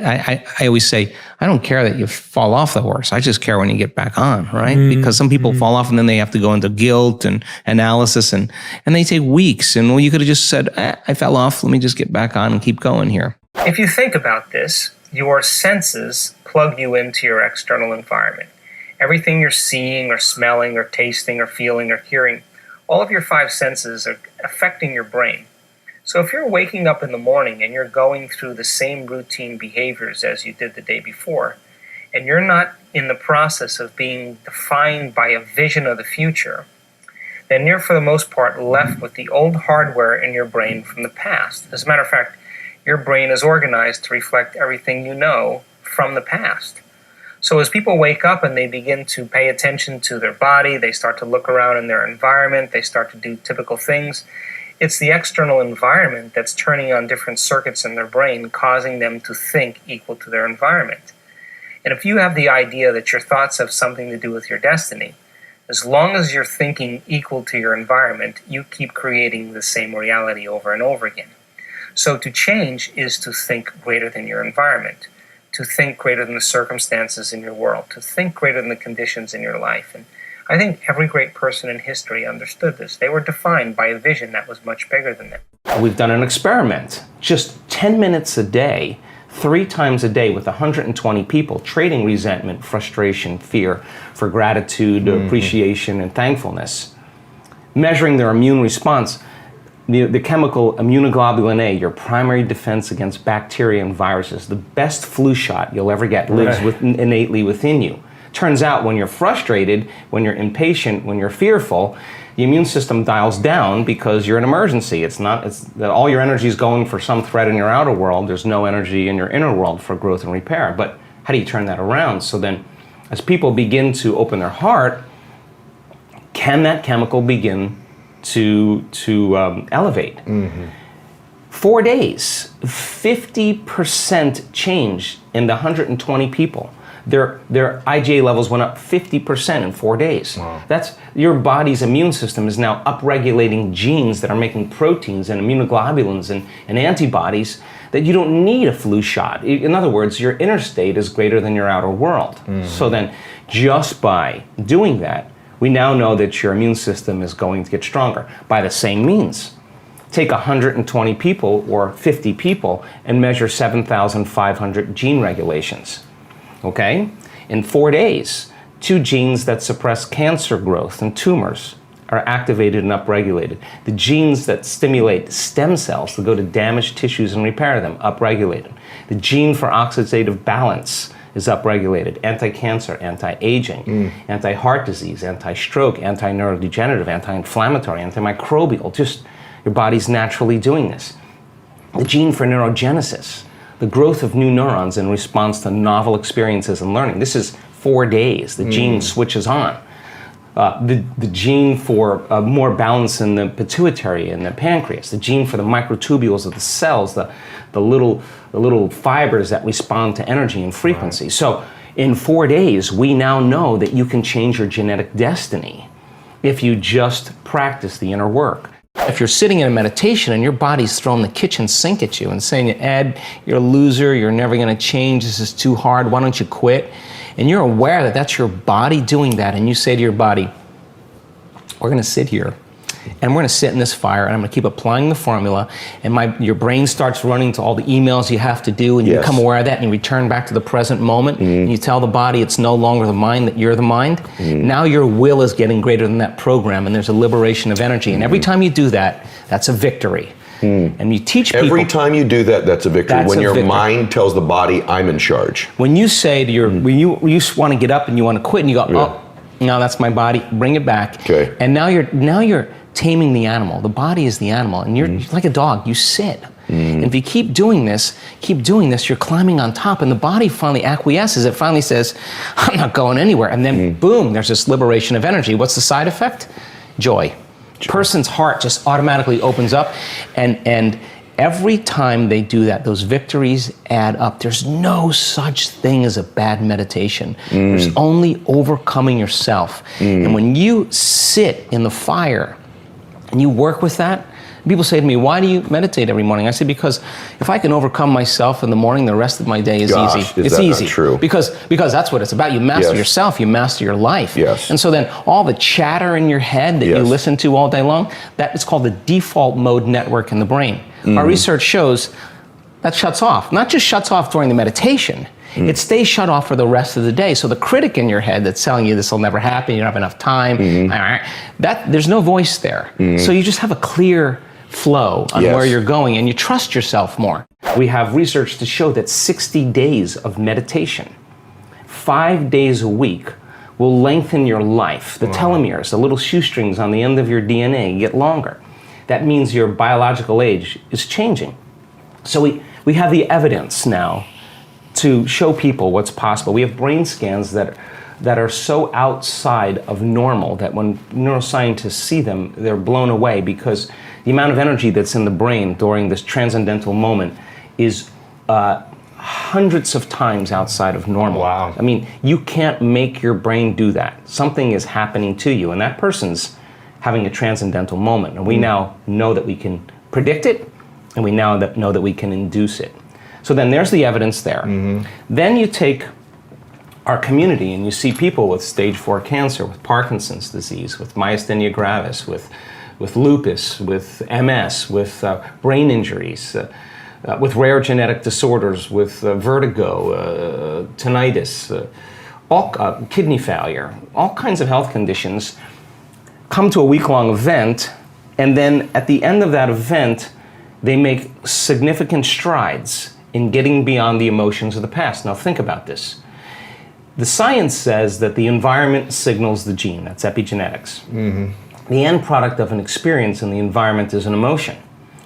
I always say, I don't care that you fall off the horse. I just care when you get back on, right? Because some people fall off and then they have to go into guilt and analysis, and they take weeks. And well, you could have just said, I fell off. Let me just get back on and keep going here. If you think about this, your senses plug you into your external environment. Everything you're seeing or smelling or tasting or feeling or hearing, all of your five senses are affecting your brain. So if you're waking up in the morning and you're going through the same routine behaviors as you did the day before, and you're not in the process of being defined by a vision of the future, then you're for the most part left with the old hardware in your brain from the past. As a matter of fact, your brain is organized to reflect everything you know from the past. So as people wake up and they begin to pay attention to their body, they start to look around in their environment, they start to do typical things, it's the external environment that's turning on different circuits in their brain, causing them to think equal to their environment. And if you have the idea that your thoughts have something to do with your destiny, as long as you're thinking equal to your environment, you keep creating the same reality over and over again. So to change is to think greater than your environment, to think greater than the circumstances in your world, to think greater than the conditions in your life. And I think every great person in history understood this. They were defined by a vision that was much bigger than them. We've done an experiment, just 10 minutes a day, 3 times a day with 120 people, trading resentment, frustration, fear for gratitude, appreciation, and thankfulness, measuring their immune response. The chemical immunoglobulin A, your primary defense against bacteria and viruses, the best flu shot you'll ever get, lives innately within you. Turns out when you're frustrated, when you're impatient, when you're fearful, the immune system dials down because you're in emergency. It's that all your energy is going for some threat in your outer world. There's no energy in your inner world for growth and repair. But how do you turn that around? So then as people begin to open their heart, can that chemical begin to elevate? 4 days, 50% change in the 120 people. Their IgA levels went up 50% in 4 days. Wow. That's your body's immune system is now upregulating genes that are making proteins and immunoglobulins and antibodies that you don't need a flu shot. In other words, your inner state is greater than your outer world. So then just by doing that, we now know that your immune system is going to get stronger by the same means. Take 120 people or 50 people and measure 7,500 gene regulations. Okay? In 4 days, 2 genes that suppress cancer growth and tumors are activated and upregulated. The genes that stimulate stem cells to go to damaged tissues and repair them, upregulated. The gene for oxidative balance is upregulated. Anti-cancer, anti-aging, anti-heart disease, anti-stroke, anti-neurodegenerative, anti-inflammatory, antimicrobial. Just your body's naturally doing this. The gene for neurogenesis, the growth of new neurons in response to novel experiences and learning. This is 4 days. The gene switches on. The gene for more balance in the pituitary and the pancreas. The gene for the microtubules of the cells, the little fibers that respond to energy and frequency. Right. So in 4 days, we now know that you can change your genetic destiny if you just practice the inner work. If you're sitting in a meditation and your body's throwing the kitchen sink at you and saying, Ed, you're a loser, you're never going to change, this is too hard, why don't you quit? And you're aware that that's your body doing that, and you say to your body, we're going to sit here and we're going to sit in this fire, and I'm going to keep applying the formula, and your brain starts running to all the emails you have to do, and you become aware of that, and you return back to the present moment, and you tell the body it's no longer the mind, that you're the mind. Now your will is getting greater than that program, and there's a liberation of energy, and every time you do that, that's a victory. And you teach people. Every time you do that, that's a victory. That's when a your victory. Mind tells the body, I'm in charge. When you say to your, when you want to get up and you want to quit, and you go, oh, no, that's my body, bring it back. Okay. And now you're taming the animal. The body is the animal, and you're like a dog. You sit. And if you keep doing this, you're climbing on top, and the body finally acquiesces. It finally says, I'm not going anywhere. And then boom, there's this liberation of energy. What's the side effect? Joy. Person's heart just automatically opens up, and every time they do that, those victories add up. There's no such thing as a bad meditation. There's only overcoming yourself. And when you sit in the fire and you work with that, people say to me, why do you meditate every morning? I say, because if I can overcome myself in the morning, the rest of my day is easy. Is it's that easy. Not true? Because that's what it's about. You master yourself, you master your life. Yes. And so then all the chatter in your head that you listen to all day long, that is called the default mode network in the brain. Our research shows that shuts off. Not just shuts off during the meditation, it stays shut off for the rest of the day. So the critic in your head that's telling you this will never happen, you don't have enough time, there's no voice there. So you just have a clear flow on where you're going, and you trust yourself more. We have research to show that 60 days of meditation, 5 days a week, will lengthen your life. The telomeres, the little shoestrings on the end of your DNA, get longer. That means your biological age is changing. So we have the evidence now to show people what's possible. We have brain scans that are so outside of normal that when neuroscientists see them, they're blown away, because the amount of energy that's in the brain during this transcendental moment is hundreds of times outside of normal. Wow. I mean, you can't make your brain do that. Something is happening to you, and that person's having a transcendental moment. And we now know that we can predict it, and we now know that we can induce it. So then there's the evidence there. Then you take our community and you see people with stage 4 cancer, with Parkinson's disease, with myasthenia gravis, with lupus, with MS, with brain injuries, with rare genetic disorders, with vertigo, tinnitus, all kidney failure, all kinds of health conditions, come to a week-long event, and then at the end of that event, they make significant strides in getting beyond the emotions of the past. Now think about this. The science says that the environment signals the gene. That's epigenetics. The end product of an experience in the environment is an emotion.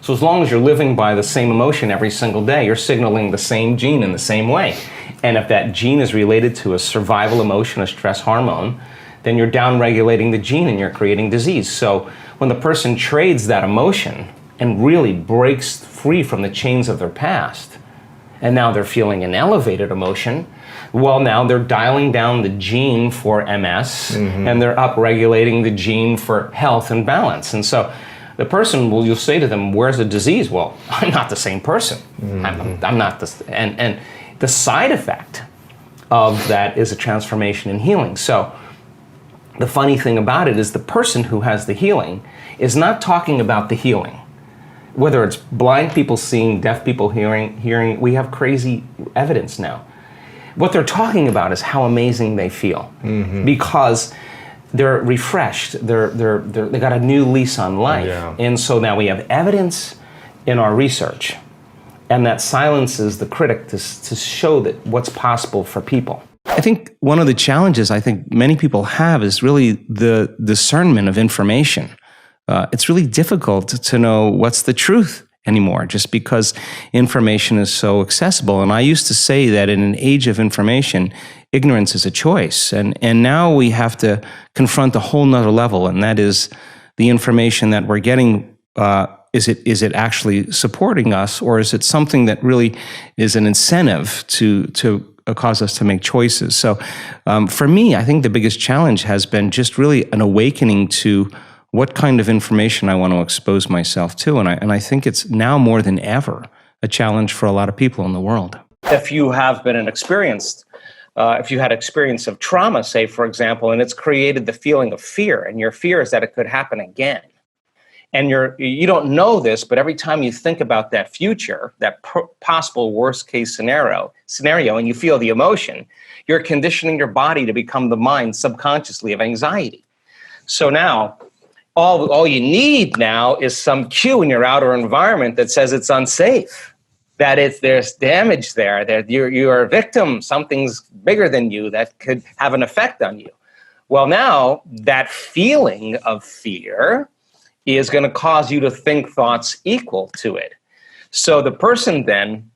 So as long as you're living by the same emotion every single day, you're signaling the same gene in the same way. And if that gene is related to a survival emotion, a stress hormone, then you're downregulating the gene and you're creating disease. So when the person trades that emotion and really breaks free from the chains of their past, and now they're feeling an elevated emotion, well, now they're dialing down the gene for MS, and they're upregulating the gene for health and balance. And so the person, you'll say to them, where's the disease? Well, I'm not the same person. I'm not the, and the side effect of that is a transformation in healing. So the funny thing about it is the person who has the healing is not talking about the healing. Whether it's blind people seeing, deaf people hearing, we have crazy evidence now. What they're talking about is how amazing they feel, because they're refreshed, they got a new lease on life. And so now we have evidence in our research, and that silences the critic to show that what's possible for people. I think one of the challenges I think many people have is really the discernment of information. It's really difficult to know what's the truth anymore, just because information is so accessible. And I used to say that in an age of information, ignorance is a choice. And now we have to confront a whole nother level, and that is the information that we're getting. Is it actually supporting us, or is it something that really is an incentive to cause us to make choices? So for me, I think the biggest challenge has been just really an awakening to what kind of information I want to expose myself to. And I think it's now more than ever a challenge for a lot of people in the world. If you have been if you had experience of trauma, say, for example, and it's created the feeling of fear, and your fear is that it could happen again. And you don't know this, but every time you think about that future, that possible worst case scenario, and you feel the emotion, you're conditioning your body to become the mind subconsciously of anxiety. So now, all you need now is some cue in your outer environment that says it's unsafe, that there's damage there, that you're a victim, something's bigger than you that could have an effect on you. Well, now that feeling of fear is going to cause you to think thoughts equal to it. So the person then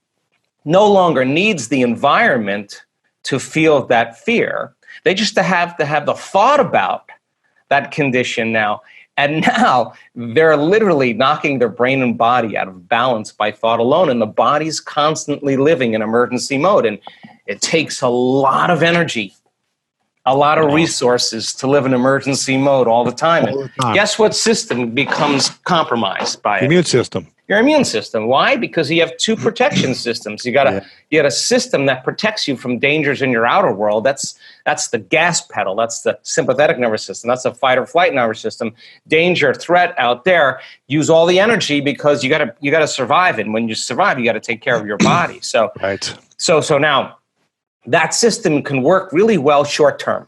no longer needs the environment to feel that fear. They just have the thought about that condition now. And now they're literally knocking their brain and body out of balance by thought alone. And the body's constantly living in emergency mode. And it takes a lot of energy, a lot of resources to live in emergency mode all the time. And guess what system becomes compromised by it? Immune system. Your immune system. Why? Because you have two protection systems. You got a system that protects you from dangers in your outer world. That's the gas pedal. That's the sympathetic nervous system. That's the fight or flight nervous system. Danger, threat out there. Use all the energy because you got to survive. And when you survive, you got to take care of your body. So So now that system can work really well short term.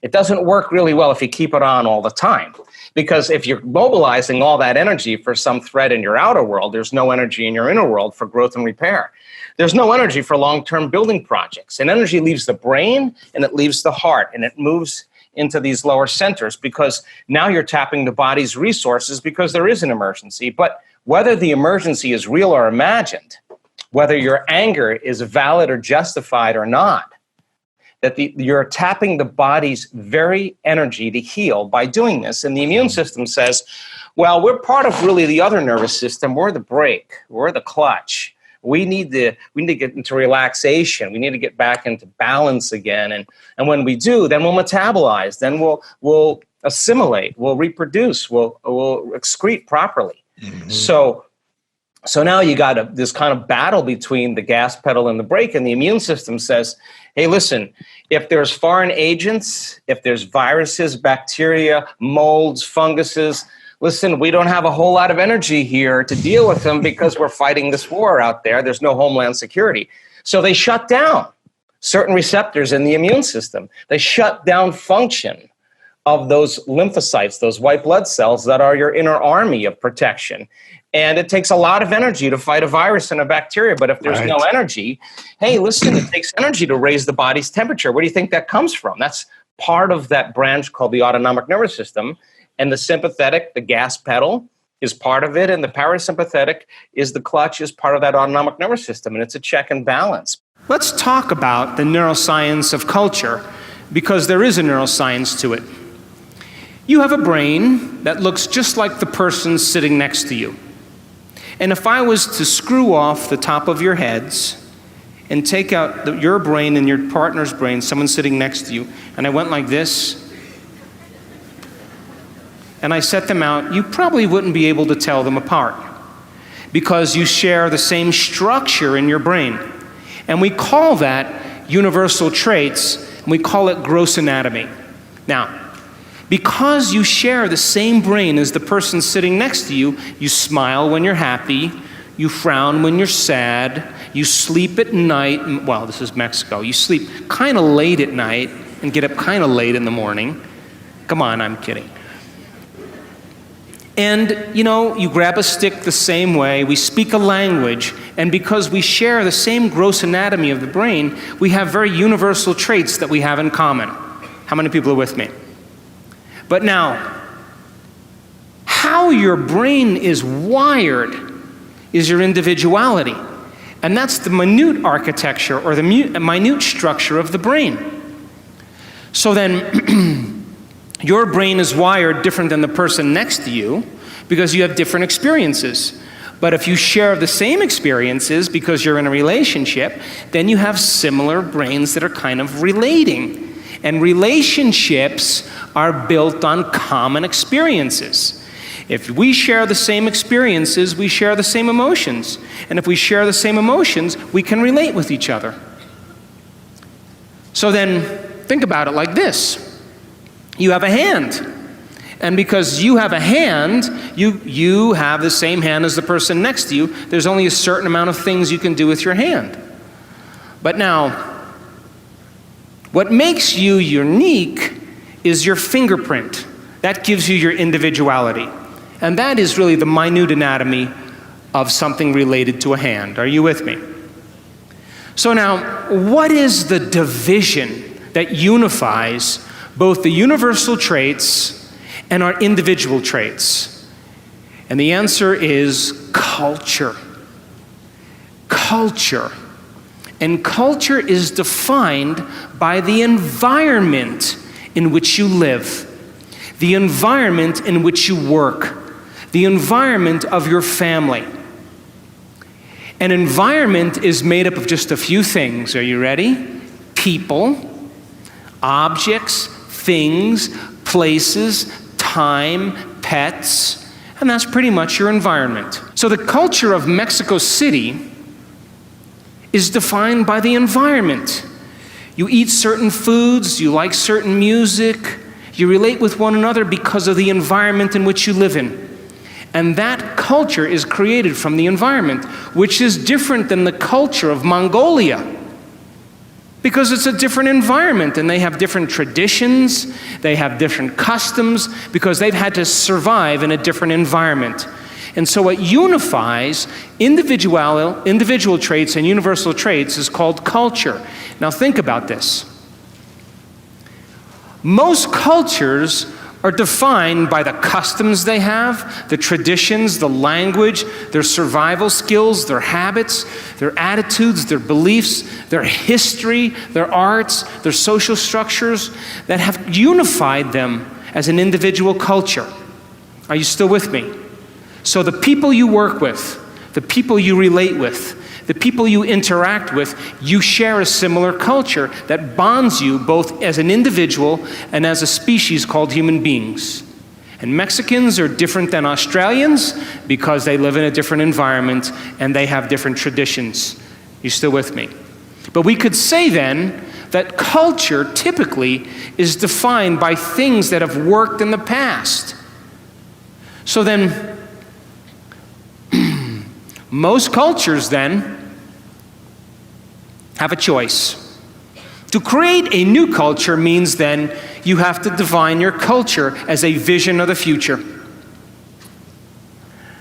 It doesn't work really well if you keep it on all the time. Because if you're mobilizing all that energy for some threat in your outer world, there's no energy in your inner world for growth and repair. There's no energy for long-term building projects. And energy leaves the brain and it leaves the heart and it moves into these lower centers because now you're tapping the body's resources because there is an emergency. But whether the emergency is real or imagined, whether your anger is valid or justified or not, that you're tapping the body's very energy to heal by doing this. And the immune system says, well, we're part of really the other nervous system. We're the brake. We're the clutch. We need to get into relaxation. We need to get back into balance again. And when we do, then we'll metabolize. Then we'll assimilate. We'll reproduce. We'll excrete properly. Mm-hmm. So now you got this kind of battle between the gas pedal and the brake, and the immune system says, hey, listen, if there's foreign agents, if there's viruses, bacteria, molds, funguses, listen, we don't have a whole lot of energy here to deal with them because we're fighting this war out there. There's no homeland security. So they shut down certain receptors in the immune system. They shut down function of those lymphocytes, those white blood cells that are your inner army of protection. And it takes a lot of energy to fight a virus and a bacteria. But if there's no energy, hey, listen, it takes energy to raise the body's temperature. Where do you think that comes from? That's part of that branch called the autonomic nervous system. And the sympathetic, the gas pedal, is part of it. And the parasympathetic is the clutch, is part of that autonomic nervous system. And it's a check and balance. Let's talk about the neuroscience of culture, because there is a neuroscience to it. You have a brain that looks just like the person sitting next to you. And if I was to screw off the top of your heads and take out your brain and your partner's brain, someone sitting next to you, and I went like this, and I set them out, you probably wouldn't be able to tell them apart because you share the same structure in your brain. And we call that universal traits, and we call it gross anatomy. Now, because you share the same brain as the person sitting next to you, you smile when you're happy, you frown when you're sad, you sleep at night, well, this is Mexico, you sleep kind of late at night and get up kind of late in the morning. Come on, I'm kidding. And, you grab a stick the same way, we speak a language, and because we share the same gross anatomy of the brain, we have very universal traits that we have in common. How many people are with me? But now, how your brain is wired is your individuality. And that's the minute architecture or the minute structure of the brain. So then, your brain is wired different than the person next to you because you have different experiences. But if you share the same experiences because you're in a relationship, then you have similar brains that are kind of relating. And relationships are built on common experiences. If we share the same experiences, we share the same emotions. And if we share the same emotions, we can relate with each other. So then, think about it like this. You have a hand. And because you have a hand, you have the same hand as the person next to you. There's only a certain amount of things you can do with your hand. But now, what makes you unique is your fingerprint. That gives you your individuality. And that is really the minute anatomy of something related to a hand. Are you with me? So now, what is the division that unifies both the universal traits and our individual traits? And the answer is culture. Culture. And culture is defined by the environment in which you live, the environment in which you work, the environment of your family. An environment is made up of just a few things. Are you ready? People, objects, things, places, time, pets, and that's pretty much your environment. So the culture of Mexico City is defined by the environment. You eat certain foods, you like certain music, you relate with one another because of the environment in which you live in. And that culture is created from the environment, which is different than the culture of Mongolia, because it's a different environment and they have different traditions, they have different customs, because they've had to survive in a different environment. And so what unifies individual traits and universal traits is called culture. Now think about this. Most cultures are defined by the customs they have, the traditions, the language, their survival skills, their habits, their attitudes, their beliefs, their history, their arts, their social structures that have unified them as an individual culture. Are you still with me? So the people you work with, the people you relate with, the people you interact with, you share a similar culture that bonds you both as an individual and as a species called human beings. And Mexicans are different than Australians because they live in a different environment and they have different traditions. You still with me? But we could say then that culture typically is defined by things that have worked in the past. So then, most cultures then have a choice. To create a new culture means then you have to define your culture as a vision of the future.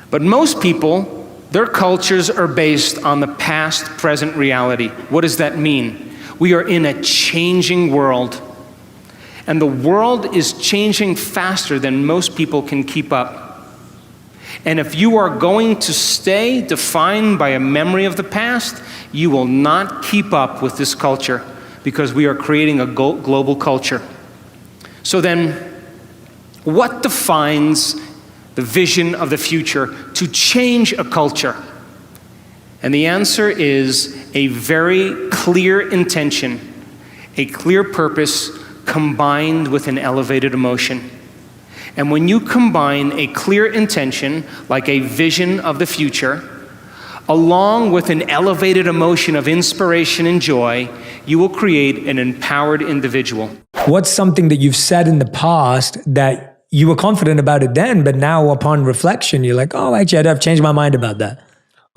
But most people, their cultures are based on the past-present reality. What does that mean? We are in a changing world. And the world is changing faster than most people can keep up. And if you are going to stay defined by a memory of the past, you will not keep up with this culture because we are creating a global culture. So then, what defines the vision of the future to change a culture? And the answer is a very clear intention, a clear purpose combined with an elevated emotion. And when you combine a clear intention, like a vision of the future, along with an elevated emotion of inspiration and joy, you will create an empowered individual. What's something that you've said in the past that you were confident about it then, but now upon reflection, you're like, oh, actually, I've changed my mind about that?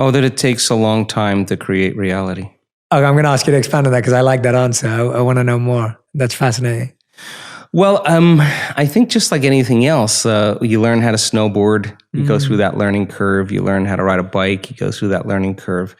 Oh, that it takes a long time to create reality. Okay, I'm going to ask you to expand on that because I like that answer. I want to know more. That's fascinating. Well, I think just like anything else, you learn how to snowboard, you go through that learning curve. You learn how to ride a bike, you go through that learning curve.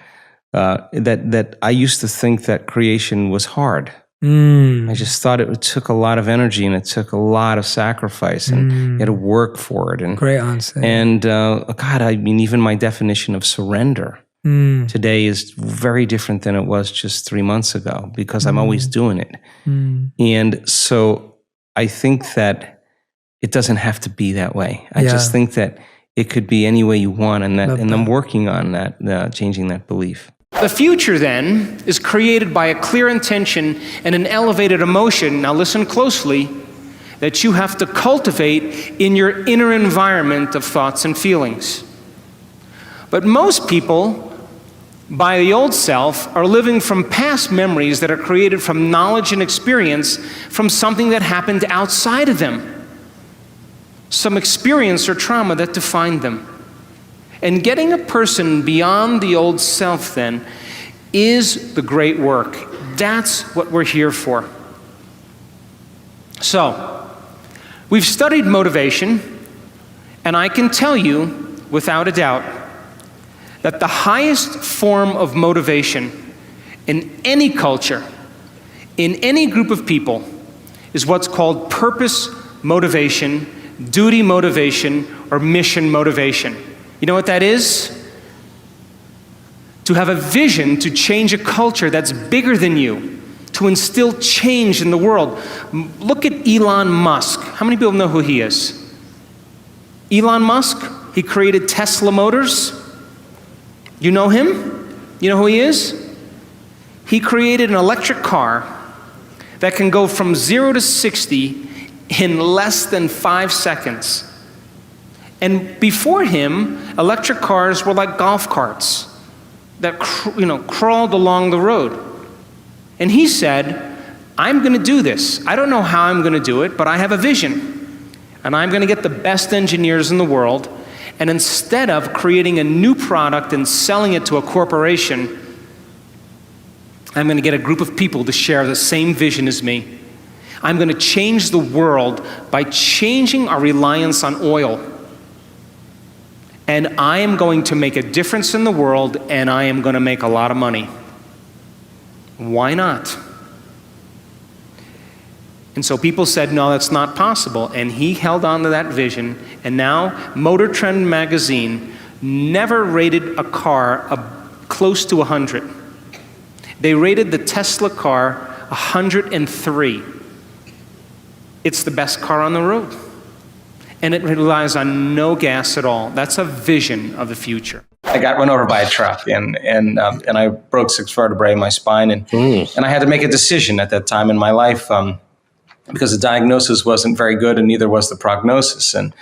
That I used to think that creation was hard. I just thought it took a lot of energy and it took a lot of sacrifice and you had to work for it. And, great answer. And God, I mean, even my definition of surrender today is very different than it was just 3 months ago because I'm always doing it. And so I think that it doesn't have to be that way. I just think that it could be any way you want, and I'm working on that, changing that belief. The future, then, is created by a clear intention and an elevated emotion, now listen closely, that you have to cultivate in your inner environment of thoughts and feelings. But most people, by the old self, are living from past memories that are created from knowledge and experience from something that happened outside of them, some experience or trauma that defined them. And getting a person beyond the old self, then, is the great work. That's what we're here for. So, we've studied motivation, and I can tell you, without a doubt, that the highest form of motivation in any culture, in any group of people, is what's called purpose motivation, duty motivation, or mission motivation. You know what that is? To have a vision to change a culture that's bigger than you, to instill change in the world. Look at Elon Musk. How many people know who he is? Elon Musk, he created Tesla Motors. You know him? You know who he is? He created an electric car that can go from 0 to 60 in less than 5 seconds. And before him, electric cars were like golf carts that crawled along the road. And he said, I'm going to do this. I don't know how I'm going to do it, but I have a vision. And I'm going to get the best engineers in the world. And instead of creating a new product and selling it to a corporation, I'm going to get a group of people to share the same vision as me. I'm going to change the world by changing our reliance on oil. And I am going to make a difference in the world, and I am going to make a lot of money. Why not? And so people said, no, that's not possible. And he held on to that vision. And now Motor Trend magazine never rated a car close to 100. They rated the Tesla car 103. It's the best car on the road. And it relies on no gas at all. That's a vision of the future. I got run over by a truck, and I broke 6 vertebrae in my spine, and I had to make a decision at that time in my life because the diagnosis wasn't very good, and neither was the prognosis. And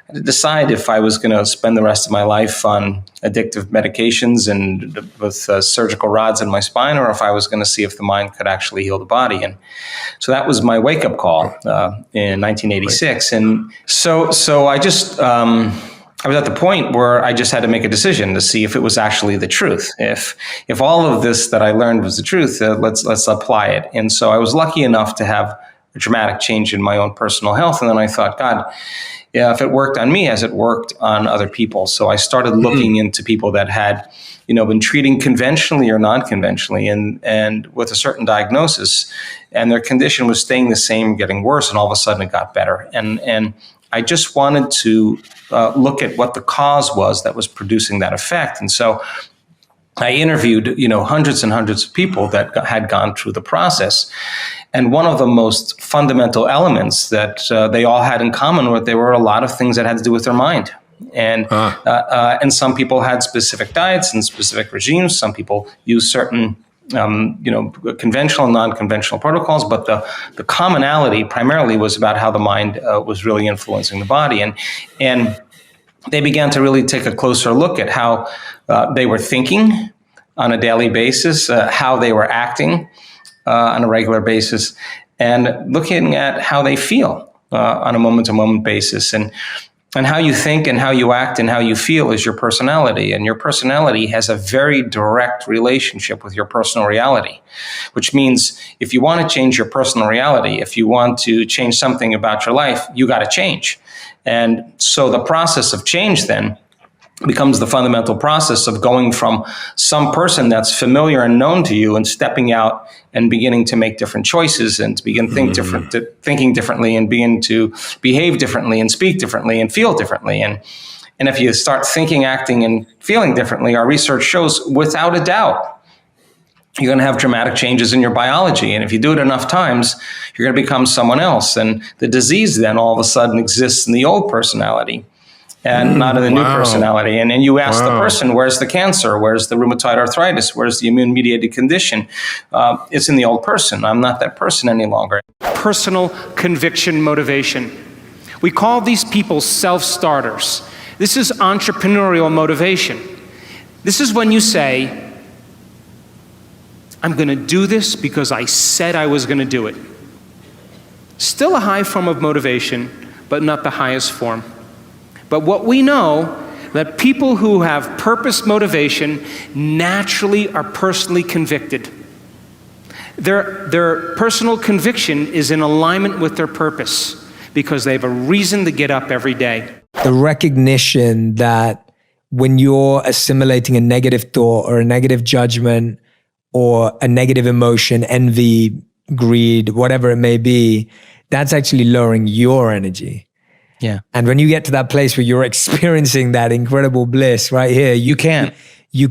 I had to decide if I was going to spend the rest of my life on addictive medications and with surgical rods in my spine, or if I was going to see if the mind could actually heal the body. And so that was my wake-up call in 1986. And so I just I was at the point where I just had to make a decision to see if it was actually the truth. If all of this that I learned was the truth, let's apply it. And so I was lucky enough to have a dramatic change in my own personal health. And then I thought, God, yeah, if it worked on me as it worked on other people. So I started looking into people that had, been treating conventionally or non-conventionally and with a certain diagnosis, and their condition was staying the same, getting worse, and all of a sudden it got better. And I just wanted to look at what the cause was that was producing that effect. And so I interviewed, hundreds and hundreds of people that had gone through the process. And one of the most fundamental elements that they all had in common was there were a lot of things that had to do with their mind. And some people had specific diets and specific regimes. Some people used certain conventional and non-conventional protocols, but the commonality primarily was about how the mind was really influencing the body. And they began to really take a closer look at how they were thinking on a daily basis, how they were acting on a regular basis, and looking at how they feel on a moment-to-moment basis. And how you think and how you act and how you feel is your personality. And your personality has a very direct relationship with your personal reality, which means if you want to change your personal reality, if you want to change something about your life, you got to change. And so the process of change then becomes the fundamental process of going from some person that's familiar and known to you and stepping out and beginning to make different choices and to begin thinking differently and begin to behave differently and speak differently and feel differently. And if you start thinking, acting, and feeling differently, our research shows without a doubt, you're going to have dramatic changes in your biology. And if you do it enough times, you're going to become someone else. And the disease then all of a sudden exists in the old personality. and not in the new personality. And you ask the person, where's the cancer? Where's the rheumatoid arthritis? Where's the immune-mediated condition? It's in the old person. I'm not that person any longer. Personal conviction motivation. We call these people self-starters. This is entrepreneurial motivation. This is when you say, I'm going to do this because I said I was going to do it. Still a high form of motivation, but not the highest form. But what we know, that people who have purpose motivation naturally are personally convicted. Their personal conviction is in alignment with their purpose because they have a reason to get up every day. The recognition that when you're assimilating a negative thought or a negative judgment or a negative emotion, envy, greed, whatever it may be, that's actually lowering your energy. Yeah. And when you get to that place where you're experiencing that incredible bliss right here, you can't. Yeah.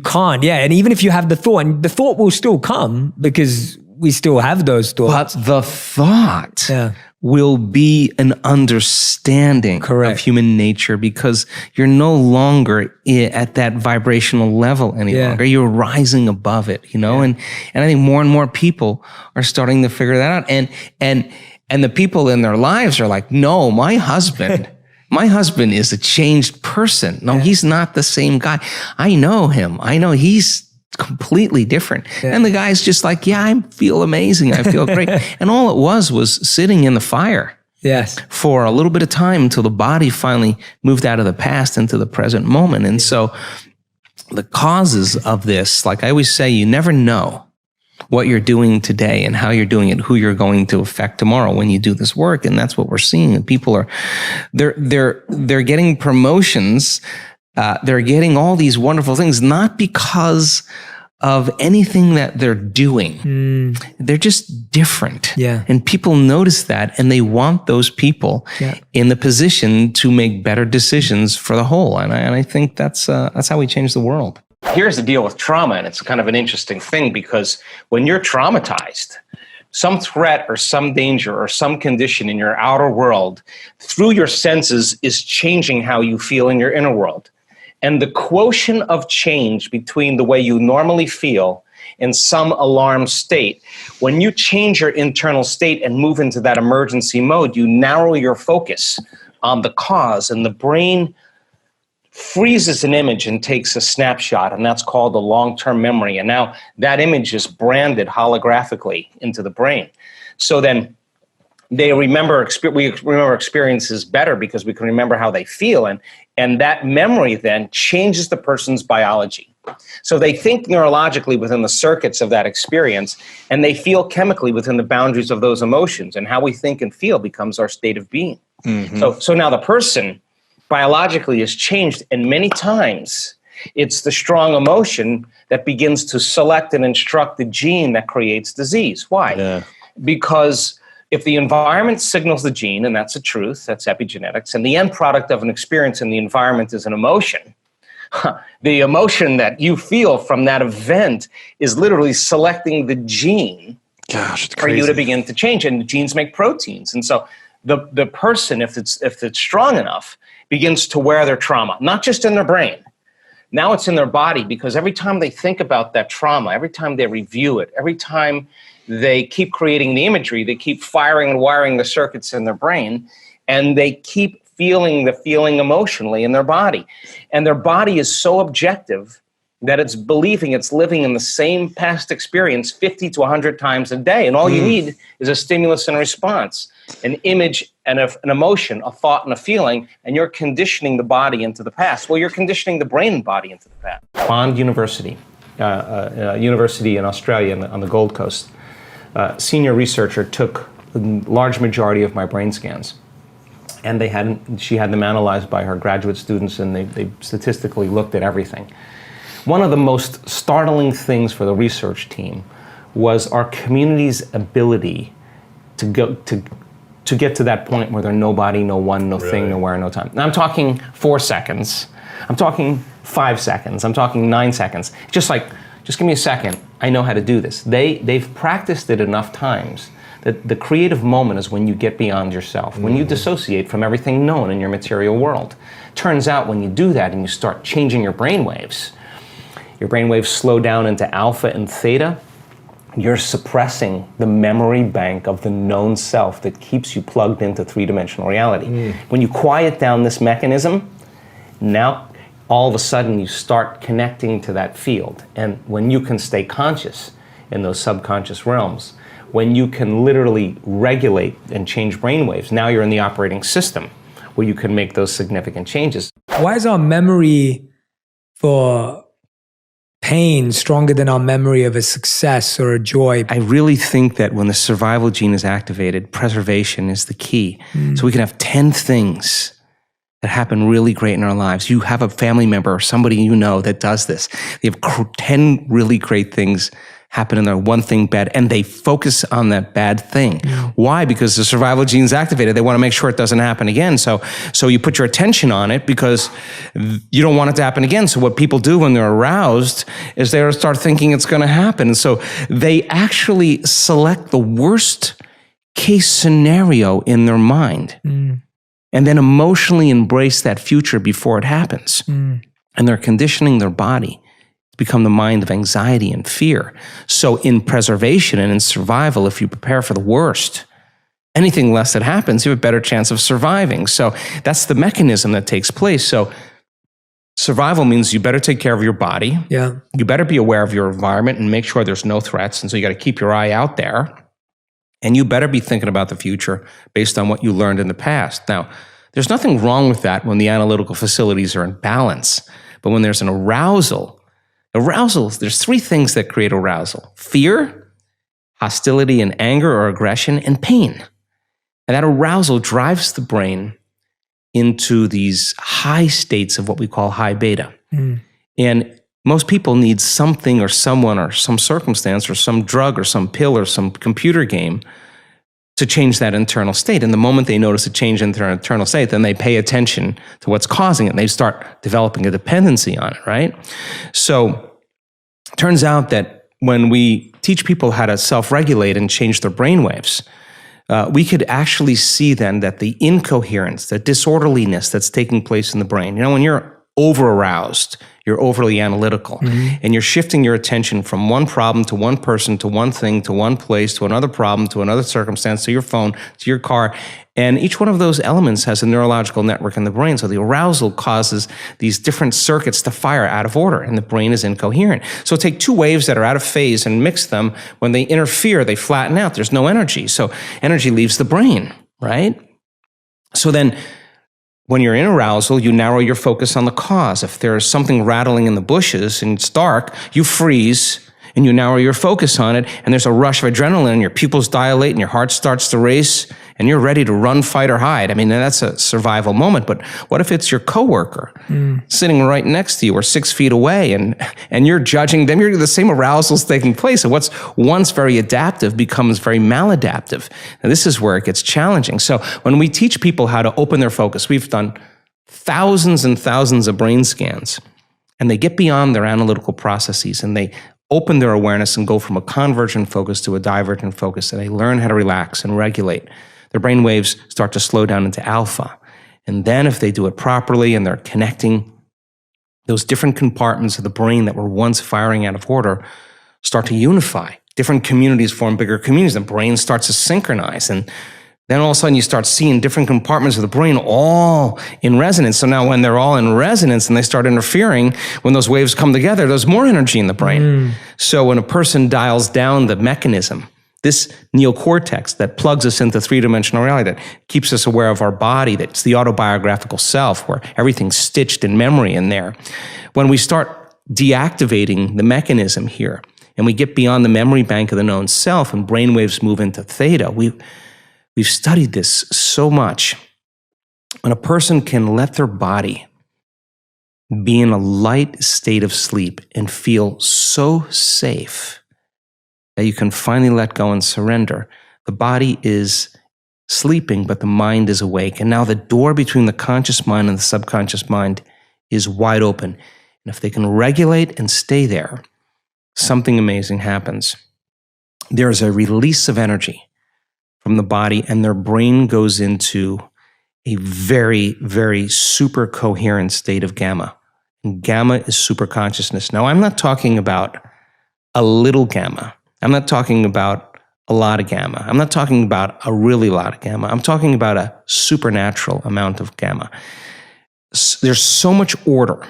And even if you have the thought, and the thought will still come because we still have those thoughts. But the thought will be an understanding of human nature because you're no longer at that vibrational level any longer. You're rising above it, you know? And I think more and more people are starting to figure that out. And the people in their lives are like, no, my husband is a changed person. No, he's not the same guy. I know him. I know he's completely different. And the guy's just like, I feel amazing. I feel great. And all it was sitting in the fire for a little bit of time until the body finally moved out of the past into the present moment. And so the causes of this, like I always say, you never know what you're doing today and how you're doing it, who you're going to affect tomorrow when you do this work. And that's what we're seeing. And people are, they're getting promotions. They're getting all these wonderful things, not because of anything that they're doing. They're just different. And people notice that, and they want those people in the position to make better decisions for the whole. And I think that's how we change the world. Here's the deal with trauma, and it's kind of an interesting thing because when you're traumatized, some threat or some danger or some condition in your outer world through your senses is changing how you feel in your inner world. And the quotient of change between the way you normally feel in some alarm state, when you change your internal state and move into that emergency mode, you narrow your focus on the cause, and the brain freezes an image and takes a snapshot, and that's called the long-term memory. And now that image is branded holographically into the brain. So then we remember experiences better because we can remember how they feel, and that memory then changes the person's biology. So they think neurologically within the circuits of that experience, and they feel chemically within the boundaries of those emotions, and how we think and feel becomes our state of being. So now the person biologically is changed, and many times it's the strong emotion that begins to select and instruct the gene that creates disease. Why? Because if the environment signals the gene, and that's a truth, that's epigenetics, and the end product of an experience in the environment is an emotion, the emotion that you feel from that event is literally selecting the gene for you to begin to change. And the genes make proteins. And so the person, if it's strong enough, begins to wear their trauma, not just in their brain. Now it's in their body, because every time they think about that trauma, every time they review it, every time they keep creating the imagery, they keep firing and wiring the circuits in their brain, and they keep feeling the feeling emotionally in their body. And their body is so objective that it's believing it's living in the same past experience 50 to 100 times a day. And all you need is a stimulus and a response, an image and an emotion, a thought and a feeling, and you're conditioning the body into the past. Well, you're conditioning the brain and body into the past. Bond University, university in Australia on the Gold Coast, senior researcher took a large majority of my brain scans, and she had them analyzed by her graduate students, and they statistically looked at everything. One of the most startling things for the research team was our community's ability to get to that point where there's nobody, no one, no thing, nowhere, no time. Now I'm talking 4 seconds. I'm talking 5 seconds. I'm talking 9 seconds. Just give me a second. I know how to do this. They've practiced it enough times The creative moment is when you get beyond yourself, when you dissociate from everything known in your material world. Turns out when you do that and you start changing your brainwaves slow down into alpha and theta, you're suppressing the memory bank of the known self that keeps you plugged into three-dimensional reality. When you quiet down this mechanism, now all of a sudden you start connecting to that field. And when you can stay conscious in those subconscious realms, when you can literally regulate and change brainwaves, now you're in the operating system where you can make those significant changes. Why is our memory for pain stronger than our memory of a success or a joy? I really think that when the survival gene is activated, preservation is the key. So we can have 10 things that happen really great in our lives. You have a family member or somebody you know that does this. They have 10 really great things happen in their one thing bad, and they focus on that bad thing. Why? Because the survival gene is activated. They want to make sure it doesn't happen again. So you put your attention on it because you don't want it to happen again. So what people do when they're aroused is they start thinking it's going to happen. And so they actually select the worst case scenario in their mind and then emotionally embrace that future before it happens. And they're conditioning their body become the mind of anxiety and fear. So in preservation and in survival, if you prepare for the worst, anything less that happens, you have a better chance of surviving. So that's the mechanism that takes place. So survival means you better take care of your body. Yeah. You better be aware of your environment and make sure there's no threats. And so you got to keep your eye out there. And you better be thinking about the future based on what you learned in the past. Now, there's nothing wrong with that when the analytical facilities are in balance. But when there's an arousal, there's three things that create arousal: fear, hostility and anger or aggression, and pain. And that arousal drives the brain into these high states of what we call high beta. And most people need something or someone or some circumstance or some drug or some pill or some computer game to change that internal state. And the moment they notice a change in their internal state, then they pay attention to what's causing it. And they start developing a dependency on it, right? So it turns out that when we teach people how to self-regulate and change their brainwaves, we could actually see then that the incoherence, the disorderliness that's taking place in the brain, when you're over-aroused, you're overly analytical, and you're shifting your attention from one problem to one person to one thing to one place to another problem to another circumstance to your phone to your car. And each one of those elements has a neurological network in the brain. So the arousal causes these different circuits to fire out of order, and the brain is incoherent. So take two waves that are out of phase and mix them. When they interfere, they flatten out. There's no energy. So energy leaves the brain, right? So then, when you're in arousal, you narrow your focus on the cause. If there's something rattling in the bushes and it's dark, you freeze and you narrow your focus on it, and there's a rush of adrenaline and your pupils dilate and your heart starts to race and you're ready to run, fight, or hide. I mean, that's a survival moment. But what if it's your coworker sitting right next to you or 6 feet away and you're judging them? You're the same arousal's taking place. And what's once very adaptive becomes very maladaptive. And this is where it gets challenging. So when we teach people how to open their focus, we've done thousands and thousands of brain scans, and they get beyond their analytical processes and they open their awareness and go from a convergent focus to a divergent focus, and they learn how to relax and regulate. Their brain waves start to slow down into alpha. And then if they do it properly and they're connecting, those different compartments of the brain that were once firing out of order start to unify. Different communities form bigger communities. The brain starts to synchronize. And then all of a sudden you start seeing different compartments of the brain all in resonance. So now when they're all in resonance and they start interfering, when those waves come together, there's more energy in the brain. So when a person dials down the mechanism, this neocortex that plugs us into three-dimensional reality, that keeps us aware of our body, that's the autobiographical self, where everything's stitched in memory in there. When we start deactivating the mechanism here, and we get beyond the memory bank of the known self, and brainwaves move into theta, we've studied this so much. When a person can let their body be in a light state of sleep and feel so safe that you can finally let go and surrender, the body is sleeping, but the mind is awake. And now the door between the conscious mind and the subconscious mind is wide open. And if they can regulate and stay there, something amazing happens. There is a release of energy from the body, and their brain goes into a very, very super coherent state of gamma. And gamma is super consciousness. Now, I'm not talking about a little gamma. I'm not talking about a lot of gamma. I'm not talking about a really lot of gamma. I'm talking about a supernatural amount of gamma. There's so much order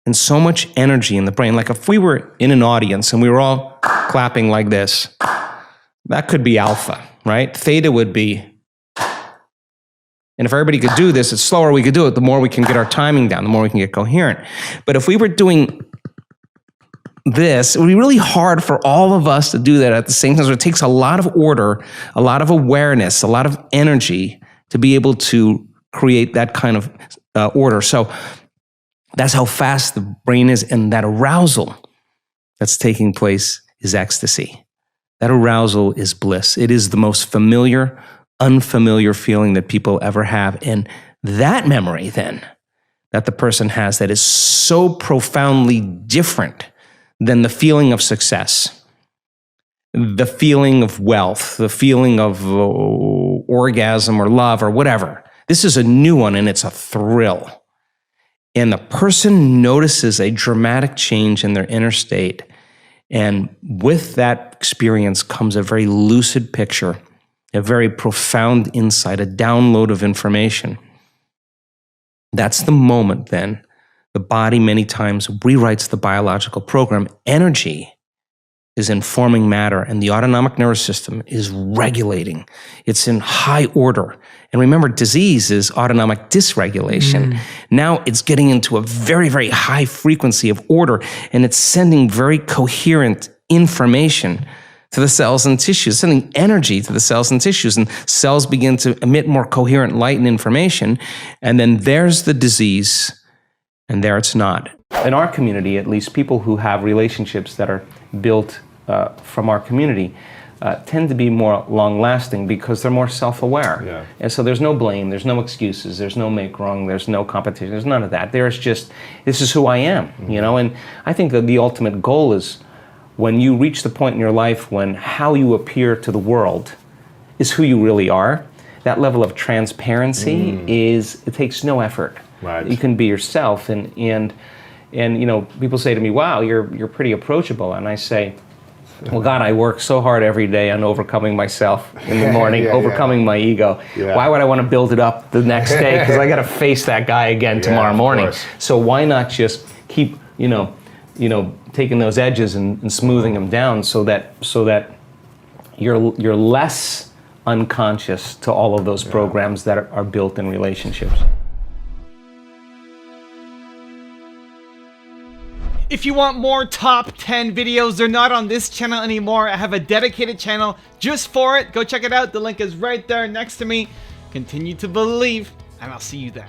and so much energy in the brain. Like if we were in an audience and we were all clapping like this, that could be alpha, right? Theta would be, and if everybody could do this, the slower we could do it, the more we can get our timing down, the more we can get coherent. But if we were doing this, it would be really hard for all of us to do that at the same time. So it takes a lot of order, a lot of awareness, a lot of energy to be able to create that kind of order. So that's how fast the brain is, and that arousal that's taking place is ecstasy. That arousal is bliss. It is the most familiar, unfamiliar feeling that people ever have. And that memory then that the person has that is so profoundly different than the feeling of success, the feeling of wealth, the feeling of orgasm or love or whatever. This is a new one, and it's a thrill. And the person notices a dramatic change in their inner state. And with that experience comes a very lucid picture, a very profound insight, a download of information. That's the moment then the body many times rewrites the biological program. Energy is informing matter, and the autonomic nervous system is regulating. It's in high order. And remember, disease is autonomic dysregulation. Now it's getting into a very, very high frequency of order, and it's sending very coherent information to the cells and tissues, sending energy to the cells and tissues, and cells begin to emit more coherent light and information, and then there's the disease, and there it's not. In our community, at least, people who have relationships that are built from our community tend to be more long-lasting because they're more self-aware. Yeah. And so there's no blame, there's no excuses, there's no make wrong, there's no competition, there's none of that. There's just, this is who I am, you know? And I think that the ultimate goal is when you reach the point in your life when how you appear to the world is who you really are, that level of transparency is, it takes no effort. Right. You can be yourself, and you know, people say to me, wow, you're pretty approachable. And I say, well, God, I work so hard every day on overcoming myself in the morning, overcoming my ego. Yeah. Why would I want to build it up the next day? Because I got to face that guy again tomorrow morning. Course. So why not just keep, you know, taking those edges and smoothing them down so that you're less unconscious to all of those programs that are built in relationships. If you want more top 10 videos, they're not on this channel anymore. I have a dedicated channel just for it. Go check it out. The link is right there next to me. Continue to believe, and I'll see you there.